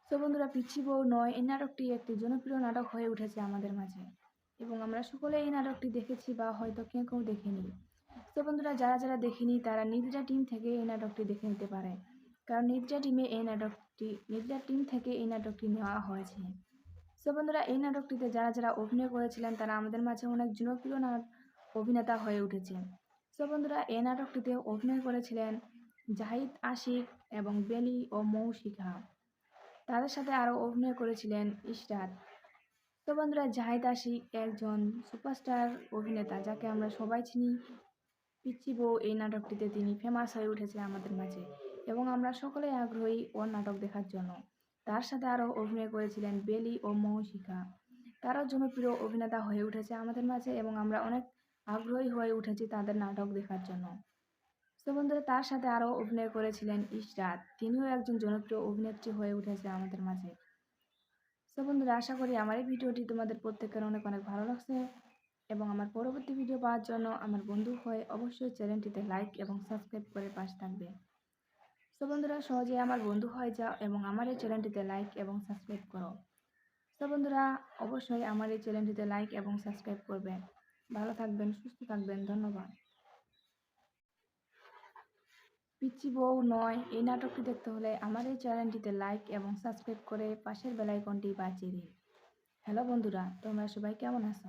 তো বন্ধুরা, পিচ্চি বউ নয় এই নাটকটি একটি জনপ্রিয় নাটক হয়ে উঠেছে আমাদের মাঝে এবং আমরা সকলে এই নাটকটি দেখেছি বা হয়তো কেউ কেউ দেখেনি। তো বন্ধুরা, যারা যারা দেখেনি তারা নির্জা টিম থেকে এই নাটকটি দেখে নিতে পারে, কারণ নির্জা টিম থেকে এই নাটকটি নেওয়া হয়েছে। তো বন্ধুরা, এই নাটকটিতে যারা যারা অভিনয় করেছিলেন তারা আমাদের মাঝে অনেক জনপ্রিয় অভিনেতা হয়ে উঠেছে। তো বন্ধুরা, এই নাটকটিতে অভিনয় করেছিলেন জাহিদ আশিক এবং বেলি ও মৌশিখা। তাদের সাথে আরও অভিনয় করেছিলেন ইশরাত। তো বন্ধুরা, জাহিদ আশিক একজন সুপারস্টার অভিনেতা, যাকে আমরা সবাই চিনি। পিচ্চি বউ এই নাটকটিতে তিনি ফেমাস হয়ে উঠেছে আমাদের মাঝে এবং আমরা সকলেই আগ্রহী ওর নাটক দেখার জন্য। তার সাথে আরও অভিনয় করেছিলেন বেলি ও মৌশিখা। তারাও জনপ্রিয় অভিনেতা হয়ে উঠেছে আমাদের মাঝে এবং আমরা অনেক আগ্রহী হয়ে উঠেছি তাদের নাটক দেখার জন্য। তো বন্ধুরা, তার সাথে আরও অভিনয় করেছিলেন ইশরাত। তিনিও একজন জনপ্রিয় অভিনেত্রী হয়ে উঠেছে আমাদের মাঝে। তো বন্ধুরা, আশা করি আমার এই ভিডিওটি তোমাদের প্রত্যেকের অনেক অনেক ভালো লাগছে এবং আমার পরবর্তী ভিডিও পাওয়ার জন্য আমার বন্ধু হয়ে অবশ্যই চ্যানেলটিতে লাইক এবং সাবস্ক্রাইব করে পাশে থাকবে। তো বন্ধুরা, সহজেই আমার বন্ধু হয়ে যাও এবং আমার এই চ্যানেলটিতে লাইক এবং সাবস্ক্রাইব করো। তো বন্ধুরা, অবশ্যই আমার এই চ্যানেলটিতে লাইক এবং সাবস্ক্রাইব করবে। ভালো থাকবেন, সুস্থ থাকবেন, ধন্যবাদ। পিচ্চি বউ নয় এই নাটকটি দেখতে হলে আমার এই চ্যানেলটিতে লাইক এবং সাবস্ক্রাইব করে পাশের বেল আইকনটি বাজিয়ে দিন। হ্যালো বন্ধুরা, তোমরা সবাই কেমন আছো?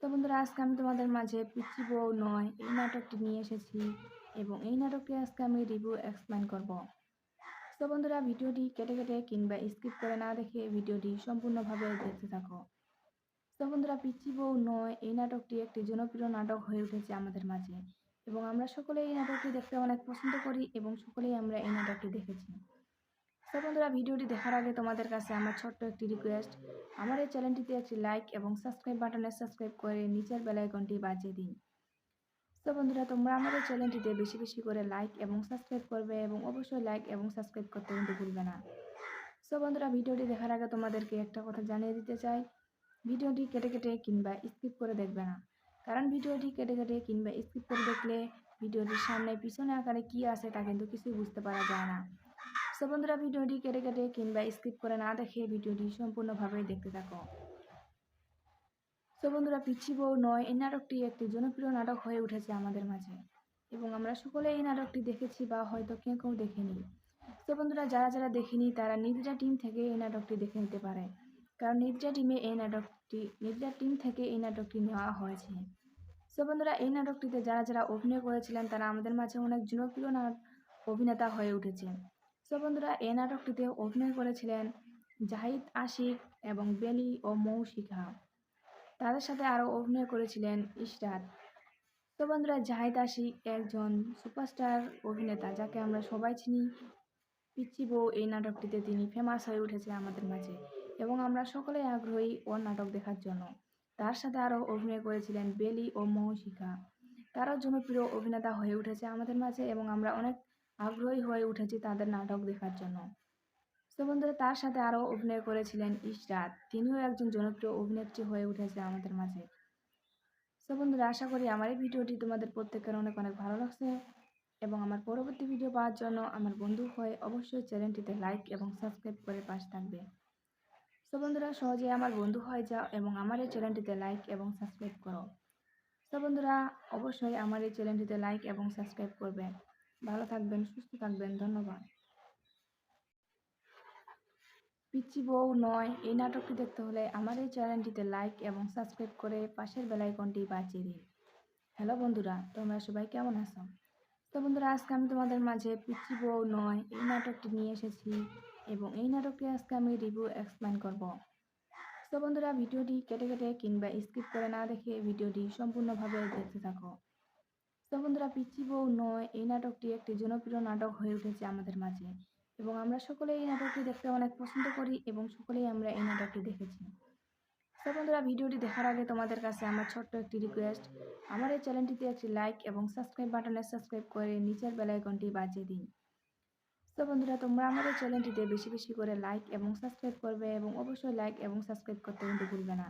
তো বন্ধুরা, আজকে আমি তোমাদের মাঝে পিচ্চি বউ নয় এই নাটকটি নিয়ে এসেছি এবং এই নাটকটি আজকে আমি রিভিউ এক্সপ্লেন করব। তো বন্ধুরা, ভিডিওটি কেটে কেটে কিংবা স্কিপ করে না দেখে ভিডিওটি সম্পূর্ণভাবে দেখতে থাকো। তো বন্ধুরা, পিচ্চি বউ নয় এই নাটকটি একটি জনপ্রিয় নাটক হয়ে উঠেছে আমাদের মাঝে এবং আমরা সকলেই এই নাটকটি দেখতে অনেক পছন্দ করি এবং সকলেই আমরা এই নাটকটি দেখেছি। তো বন্ধুরা, ভিডিওটি দেখার আগে তোমাদের কাছে আমার ছোট্ট একটি রিকোয়েস্ট, আমার এই চ্যানেলটিতে একটি লাইক এবং সাবস্ক্রাইব বাটনে সাবস্ক্রাইব করে নিচের বেল আইকনটি বাজিয়ে দিন। তো বন্ধুরা, তোমরা আমাদের চ্যানেলটিতে বেশি বেশি করে লাইক এবং সাবস্ক্রাইব করবে এবং অবশ্যই লাইক এবং সাবস্ক্রাইব করতে কিন্তু ভুলবে না। তো বন্ধুরা, ভিডিওটি দেখার আগে তোমাদেরকে একটা কথা জানিয়ে দিতে চাই, ভিডিওটি কেটে কেটে কিংবা স্কিপ করে দেখবে না, কারণ ভিডিওটি কেটে কেটে কিংবা স্কিপ করে দেখলে ভিডিওটির সামনে পিছনে আকারে কি আছে তা কিন্তু কিছুই বুঝতে পারা যায় না। তো বন্ধুরা, ভিডিওটি কেটে কেটে কিংবা স্কিপ করে না দেখে ভিডিওটি সম্পূর্ণভাবে দেখতে থাকো। তো বন্ধুরা, পিচ্চি বউ নয় এই নাটকটি একটি জনপ্রিয় নাটক হয়ে উঠেছে আমাদের মাঝে এবং আমরা সকলে এই নাটকটি দেখেছি বা হয়তো কেউ কেউ দেখেনি। তো বন্ধুরা, যারা যারা দেখেনি তারা নির্জা টিম থেকে এই নাটকটি দেখে নিতে পারে, কারণ নিদ্রা টিম থেকে এই নাটকটি নেওয়া হয়েছে। সো বন্ধুরা, এই নাটকটিতে যারা যারা অভিনয় করেছিলেন তারা আমাদের মাঝে অনেক জনপ্রিয় অভিনেতা হয়ে উঠেছে। সো বন্ধুরা, এই নাটকটিতে অভিনয় করেছিলেন জাহিদ আশিক এবং বেলি ও মৌশিকা। তাদের সাথে আরও অভিনয় করেছিলেন ইশরাত। তো বন্ধুরা, জাহিদ আশিক একজন সুপারস্টার অভিনেতা যাকে আমরা সবাই চিনি। পিচ্চি বউ এই নাটকটিতে তিনি ফেমাস হয়ে উঠেছে আমাদের মাঝে এবং আমরা সকলেই আগ্রহী ওর নাটক দেখার জন্য। তার সাথে আরও অভিনয় করেছিলেন বেলি ও মৌশিকা। তারাও জনপ্রিয় অভিনেতা হয়ে উঠেছে আমাদের মাঝে এবং আমরা অনেক আগ্রহী হয়ে উঠেছি তাদের নাটক দেখার জন্য। তো বন্ধুরা, তার সাথে আরও অভিনয় করেছিলেন ইশরাত। তিনিও একজন জনপ্রিয় অভিনেত্রী হয়ে উঠেছে আমাদের মাঝে। তো বন্ধুরা, আশা করি আমার এই ভিডিওটি তোমাদের প্রত্যেকের অনেক অনেক ভালো লাগছে এবং আমার পরবর্তী ভিডিও পাওয়ার জন্য আমার বন্ধু হয়ে অবশ্যই চ্যানেলটিতে লাইক এবং সাবস্ক্রাইব করে পাশে থাকবে। তো বন্ধুরা, সহজে আমার বন্ধু হয়ে যাও এবং আমার এই চ্যানেলটিতে লাইক এবং সাবস্ক্রাইব করো। তো বন্ধুরা, অবশ্যই আমার এই চ্যানেলটিতে লাইক এবং সাবস্ক্রাইব করবে। ভালো থাকবেন, সুস্থ থাকবেন, ধন্যবাদ। পিচ্চি বউ নয় এই নাটকটি দেখতে হলে আমার এই চ্যানেলটিতে লাইক এবং সাবস্ক্রাইব করে পাশের বেল আইকনটি বাজিয়ে দিন। হ্যালো বন্ধুরা, তোমরা সবাই কেমন আছো? তো বন্ধুরা, আজকে আমি তোমাদের মাঝে পিচ্চি বউ নয় এই নাটকটি নিয়ে এসেছি এবং এই নাটকটি আজকে আমি রিভিউ এক্সপ্লেন করব। তো বন্ধুরা, ভিডিওটি কেটে কেটে কিংবা স্কিপ করে না দেখে ভিডিওটি সম্পূর্ণভাবে দেখতে থাকো। তো বন্ধুরা, পিচ্চি বউ নয় এই নাটকটি একটি জনপ্রিয় নাটক হয়ে উঠেছে আমাদের মাঝে এবং আমরা সকলেই এই নাটকটি দেখতে অনেক পছন্দ করি এবং সকলেই আমরা এই নাটকটি দেখেছি। তো বন্ধুরা, ভিডিওটি দেখার আগে তোমাদের কাছে আমার ছোট্ট একটি রিকোয়েস্ট, আমার এই চ্যানেলটিতে একটি লাইক এবং সাবস্ক্রাইব বাটনে সাবস্ক্রাইব করে নিচের বেল আইকনটি বাজিয়ে দিন। তো বন্ধুরা, তোমরা আমার এই চ্যানেলটিতে বেশি বেশি করে লাইক এবং সাবস্ক্রাইব করবে এবং অবশ্যই লাইক এবং সাবস্ক্রাইব করতে কিন্তু ভুলবে না।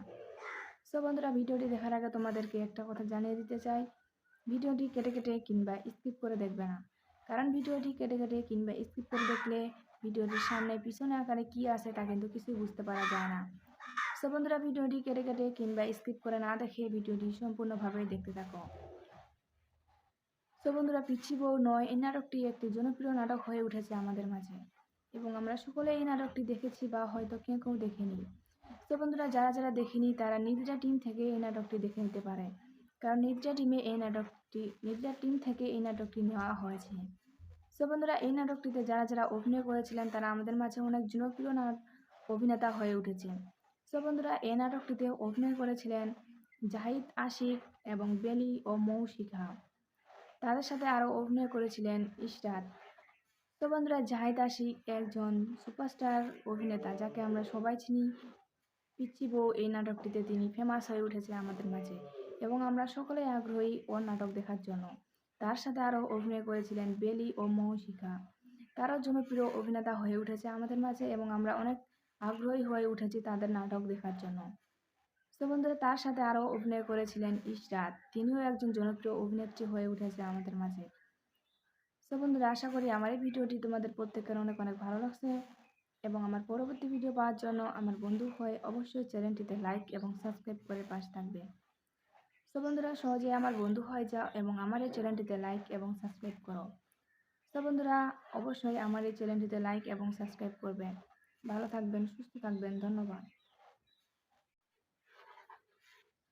তো বন্ধুরা, ভিডিওটি দেখার আগে তোমাদেরকে একটা কথা জানিয়ে দিতে চাই, ভিডিওটি কেটে কেটে কিংবা স্কিপ করে দেখবে না, কারণ ভিডিওটি কেটে কেটে কিংবা স্কিপ করে দেখলে ভিডিওটির সামনে পিছনে আকারে কি আছে তা কিন্তু কিছুই বুঝতে পারা যায় না। তো বন্ধুরা, ভিডিওটি কেটে কেটে কিংবা স্কিপ করে না দেখে ভিডিওটি সম্পূর্ণভাবে দেখতে থাকো। তো বন্ধুরা, পিচ্চি বউ নয় এই নাটকটি একটি জনপ্রিয় নাটক হয়ে উঠেছে আমাদের মাঝে এবং আমরা সকলে এই নাটকটি দেখেছি বা হয়তো কেউ কেউ দেখেনি। তো বন্ধুরা, যারা যারা দেখেনি তারা নিদ্রা টিম থেকে এই নাটকটি দেখে নিতে পারে, কারণ নিদ্রা টিম থেকে এই নাটকটি নেওয়া হয়েছে। তো বন্ধুরা, এই নাটকটিতে যারা যারা অভিনয় করেছিলেন তারা আমাদের মাঝে অনেক জনপ্রিয় অভিনেতা হয়ে উঠেছে। তো বন্ধুরা, এই নাটকটিতে অভিনয় করেছিলেন জাহিদ আশিক এবং বেলি ও মৌশিকা। তাদের সাথে আরও অভিনয় করেছিলেন ইশরাত। তো বন্ধুরা, জাহিদ আশিক একজন সুপারস্টার অভিনেতা যাকে আমরা সবাই চিনি। পিচ্চি বউ এই নাটকটিতে তিনি ফেমাস হয়ে উঠেছে আমাদের মাঝে এবং আমরা সকলেই আগ্রহী ওর নাটক দেখার জন্য। তার সাথে আরও অভিনয় করেছিলেন বেলি ও মৌশিকা। তারাও জনপ্রিয় অভিনেতা হয়ে উঠেছে আমাদের মাঝে এবং আমরা অনেক আগ্রহী হয়ে উঠেছি তাদের নাটক দেখার জন্য। তো বন্ধুরা, তার সাথে আরও অভিনয় করেছিলেন ইশরাত। তিনিও একজন জনপ্রিয় অভিনেত্রী হয়ে উঠেছে আমাদের মাঝে। তো বন্ধুরা, আশা করি আমার এই ভিডিওটি তোমাদের প্রত্যেকের অনেক অনেক ভালো লাগছে এবং আমার পরবর্তী ভিডিও পাওয়ার জন্য আমার বন্ধু হয়ে অবশ্যই চ্যানেলটিতে লাইক এবং সাবস্ক্রাইব করে পাশে থাকবে। তো বন্ধুরা, সহজে আমার বন্ধু হয়ে যাও এবং আমার এই চ্যানেলটিতে লাইক এবং সাবস্ক্রাইব করো। তো বন্ধুরা, অবশ্যই আমার এই চ্যানেলটিতে লাইক এবং সাবস্ক্রাইব করবে। ভালো থাকবেন, সুস্থ থাকবেন, ধন্যবাদ।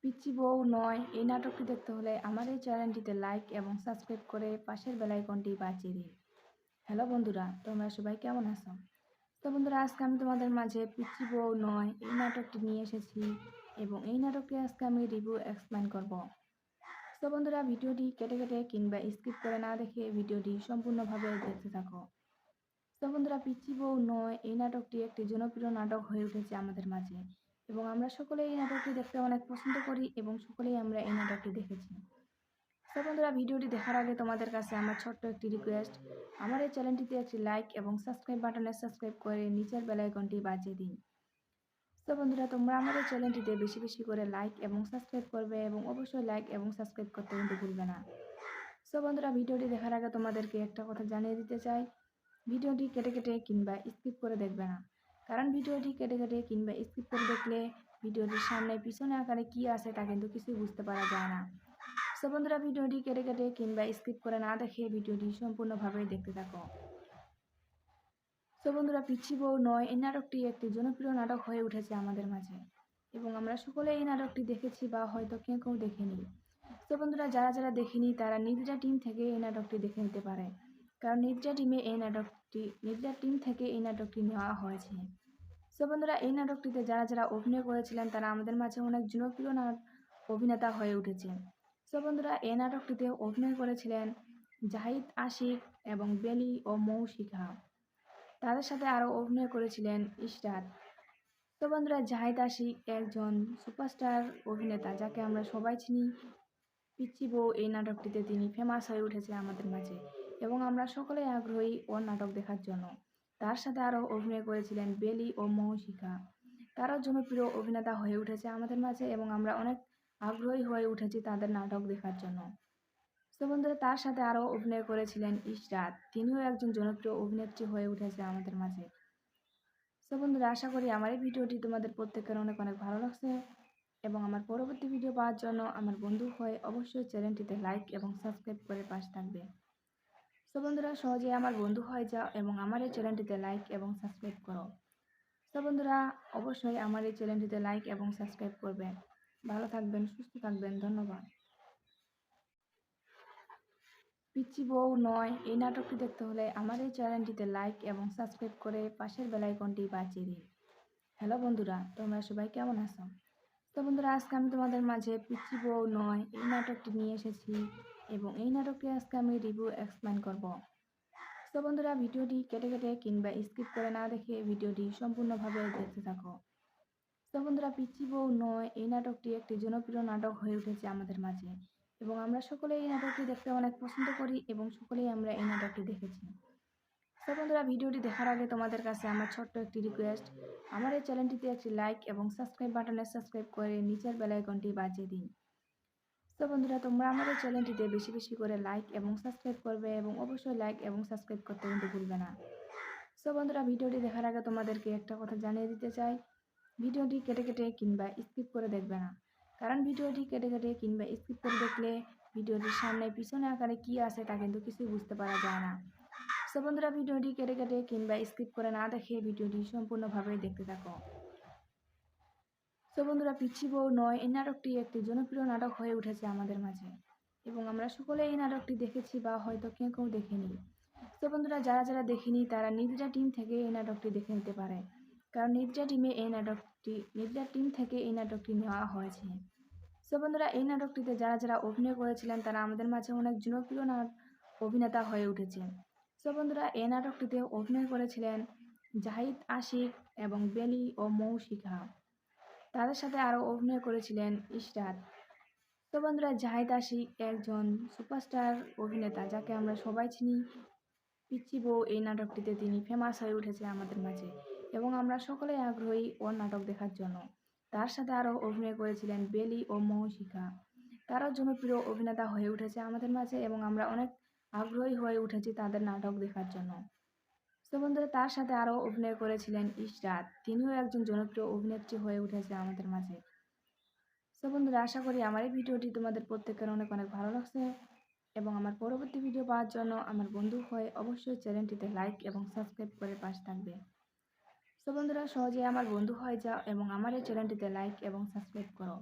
পিচ্চি বউ নয় এই নাটকটি দেখতে হলে আমার এই চ্যানেলটিতে লাইক এবং সাবস্ক্রাইব করে পাশের বেল আইকনটি বাজিয়ে দিন। হ্যালো বন্ধুরা, তোমরা সবাই কেমন আছো? তো বন্ধুরা, আজকে আমি তোমাদের মাঝে পিচ্চি বউ নয় এই নাটকটি নিয়ে এসেছি এবং এই নাটকটি আজকে আমি রিভিউ এক্সপ্লেন করব। তো বন্ধুরা, ভিডিওটি কেটে কেটে কিংবা স্কিপ করে না দেখে ভিডিওটি সম্পূর্ণভাবে দেখতে থাকো। তো বন্ধুরা, পিচ্চি বউ নয় এই নাটকটি একটি জনপ্রিয় নাটক হয়ে উঠেছে আমাদের মাঝে এবং আমরা সকলেই এই নাটকটি দেখতে অনেক পছন্দ করি এবং সকলেই আমরা এই নাটকটি দেখেছি। তো বন্ধুরা, ভিডিওটি দেখার আগে তোমাদের কাছে আমার ছোট্ট একটি রিকোয়েস্ট, আমার এই চ্যানেলটিতে একটি লাইক এবং সাবস্ক্রাইব বাটনে সাবস্ক্রাইব করে নিচের বেল আইকনটি বাজিয়ে দিন। তো বন্ধুরা, তোমরা আমার এই চ্যানেলটিতে বেশি বেশি করে লাইক এবং সাবস্ক্রাইব করবে এবং অবশ্যই লাইক এবং সাবস্ক্রাইব করতে কিন্তু ভুলবে না। তো বন্ধুরা, ভিডিওটি দেখার আগে তোমাদেরকে একটা কথা জানিয়ে দিতে চাই, ভিডিওটি কেটে কেটে কিংবা স্কিপ করে দেখবে না, কারণ ভিডিওটি কেটে কেটে কিংবা স্কিপ করে দেখলে ভিডিওটির সামনে পিছনে আকারে কি আছে তা কিন্তু কিছুই বুঝতে পারা যায় না। তো বন্ধুরা, ভিডিওটি কেটে কেটে কিংবা স্কিপ করে না দেখে ভিডিওটি সম্পূর্ণভাবে দেখতে থাকো। সো বন্ধুরা, পিচ্চি বউ নয় এই নাটকটি একটি জনপ্রিয় নাটক হয়ে উঠেছে আমাদের মাঝে এবং আমরা সকলে এই নাটকটি দেখেছি বা হয়তো কেউ কেউ দেখেনি। সো বন্ধুরা, যারা যারা দেখেনি তারা নির্জা টিম থেকে এই নাটকটি দেখে নিতে পারে, কারণ নির্জা টিম থেকে এই নাটকটি নেওয়া হয়েছে। সো বন্ধুরা, এই নাটকটিতে যারা যারা অভিনয় করেছিলেন তারা আমাদের মাঝে অনেক জনপ্রিয় অভিনেতা হয়ে উঠেছে। সো বন্ধুরা, এই নাটকটিতে অভিনয় করেছিলেন জাহিদ আশিক এবং বেলি ও মৌশিখা। তাদের সাথে আরও অভিনয় করেছিলেন ইশরাত। তো বন্ধুরা, জাহিদ আশিক একজন সুপারস্টার অভিনেতা যাকে আমরা সবাই চিনি। পিচ্চি বউ এই নাটকটিতে তিনি ফেমাস হয়ে উঠেছে আমাদের মাঝে এবং আমরা সকলেই আগ্রহী ওর নাটক দেখার জন্য। তার সাথে আরও অভিনয় করেছিলেন বেলি ও মৌশিখা। তারও জনপ্রিয় অভিনেতা হয়ে উঠেছে আমাদের মাঝে এবং আমরা অনেক আগ্রহী হয়ে উঠেছি তাদের নাটক দেখার জন্য। তো বন্ধুরা, তার সাথে আরও অভিনয় করেছিলেন ইশরাত। তিনিও একজন জনপ্রিয় অভিনেত্রী হয়ে উঠেছে আমাদের মাঝে। তো বন্ধুরা, আশা করি আমার এই ভিডিওটি তোমাদের প্রত্যেকের অনেক অনেক ভালো লাগছে এবং আমার পরবর্তী ভিডিও পাওয়ার জন্য আমার বন্ধু হয়ে অবশ্যই চ্যানেলটিতে লাইক এবং সাবস্ক্রাইব করে পাশে থাকবে। তো বন্ধুরা, সহজেই আমার বন্ধু হয়ে যাও এবং আমার এই চ্যানেলটিতে লাইক এবং সাবস্ক্রাইব করো। তো বন্ধুরা, অবশ্যই আমার এই চ্যানেলটিতে লাইক এবং সাবস্ক্রাইব করবে। ভালো থাকবেন, সুস্থ থাকবেন, ধন্যবাদ। পিচ্চি বউ নয় এই নাটকটি দেখতে হলে আমার এই চ্যানেলটিতে লাইক এবং সাবস্ক্রাইব করে পাশের বেল আইকনটি বাজিয়ে দিন। হ্যালো বন্ধুরা, তোমরা সবাই কেমন আছো? তো বন্ধুরা, আজকে আমি তোমাদের মাঝে পিচ্চি বউ নয় এই নাটকটি নিয়ে এসেছি এবং এই নাটকটি আজকে আমি রিভিউ এক্সপ্লেন করব। তো বন্ধুরা, ভিডিওটি কেটে কেটে কিংবা স্কিপ করে না দেখে ভিডিওটি সম্পূর্ণভাবে দেখতে থাকো। তো বন্ধুরা, পিচ্চি বউ নয় এই নাটকটি একটি জনপ্রিয় নাটক হয়ে উঠেছে আমাদের মাঝে এবং আমরা সকলে এই নাটকটি দেখতে অনেক পছন্দ করি এবং সকলেই আমরা এই নাটকটি দেখেছি। তো বন্ধুরা, ভিডিওটি দেখার আগে তোমাদের কাছে আমার ছোট্ট একটি রিকোয়েস্ট, আমার এই চ্যানেলটিতে একটি লাইক এবং সাবস্ক্রাইব বাটনে সাবস্ক্রাইব করে নিচের বেল আইকনটি বাজিয়ে দিন। তো বন্ধুরা, তোমরা আমার এই চ্যানেলটিতে বেশি বেশি করে লাইক এবং সাবস্ক্রাইব করবে এবং অবশ্যই লাইক এবং সাবস্ক্রাইব করতে কিন্তু ভুলবে না। তো বন্ধুরা, ভিডিওটি দেখার আগে তোমাদেরকে একটা কথা জানিয়ে দিতে চাই, ভিডিওটি কেটে কেটে কিংবা স্কিপ করে দেখবে না, কারণ ভিডিওটি কেটে কেটে কিংবা স্কিপ করে দেখলে ভিডিওটির সামনে পিছনে আকারে কি আছে তা কিন্তু কিছুই বুঝতে পারা যায় না। তো বন্ধুরা, ভিডিওটি কেটে কেটে কিংবা স্কিপ করে না দেখে ভিডিওটি সম্পূর্ণভাবে দেখতে থাকো। তো বন্ধুরা, পিচ্চি বউ নয় এই নাটকটি একটি জনপ্রিয় নাটক হয়ে উঠেছে আমাদের মাঝে এবং আমরা সকলে এই নাটকটি দেখেছি বা হয়তো কেউ কেউ দেখেনি। তো বন্ধুরা, যারা যারা দেখেনি তারা নির্জা টিম থেকে এই নাটকটি দেখে নিতে পারে, কারণ নির্জা টিম থেকে এই নাটকটি নেওয়া হয়েছে। তো বন্ধুরা, এই নাটকটিতে যারা যারা অভিনয় করেছিলেন তারা আমাদের মাঝে অনেক জনপ্রিয় অভিনেতা হয়ে উঠেছে। তো বন্ধুরা, এই নাটকটিতে অভিনয় করেছিলেন জাহিদ আশিক এবং বেলি ও মৌশিখা। তাদের সাথে আরও অভিনয় করেছিলেন ইশরাত। তো বন্ধুরা, জাহিদ আশিক একজন সুপারস্টার অভিনেতা যাকে আমরা সবাই চিনি। পিচ্চি বউ এই নাটকটিতে তিনি ফেমাস হয়ে উঠেছে আমাদের মাঝে এবং আমরা সকলেই আগ্রহী ওর নাটক দেখার জন্য। তার সাথে আরও অভিনয় করেছিলেন বেলি ও মৌশিখা। তারাও জনপ্রিয় অভিনেতা হয়ে উঠেছে আমাদের মাঝে এবং আমরা অনেক আগ্রহী হয়ে উঠেছি তাদের নাটক দেখার জন্য। তো বন্ধুরা, তার সাথে আরও অভিনয় করেছিলেন ইশরাত। তিনিও একজন জনপ্রিয় অভিনেত্রী হয়ে উঠেছে আমাদের মাঝে। তো বন্ধুরা, আশা করি আমার এই ভিডিওটি তোমাদের প্রত্যেকের অনেক অনেক ভালো লাগছে এবং আমার পরবর্তী ভিডিও পাওয়ার জন্য আমার বন্ধু হয়ে অবশ্যই চ্যানেলটিতে লাইক এবং সাবস্ক্রাইব করে পাশে থাকবে। তো বন্ধুরা, সহজেই আমার বন্ধু হয়ে যাও এবং আমার এই চ্যানেলটিতে লাইক এবং সাবস্ক্রাইব করো।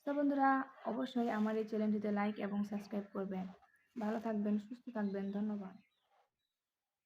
তো বন্ধুরা, অবশ্যই আমার এই চ্যানেলটিতে লাইক এবং সাবস্ক্রাইব করবে। ভালো থাকবেন, সুস্থ থাকবেন, ধন্যবাদ।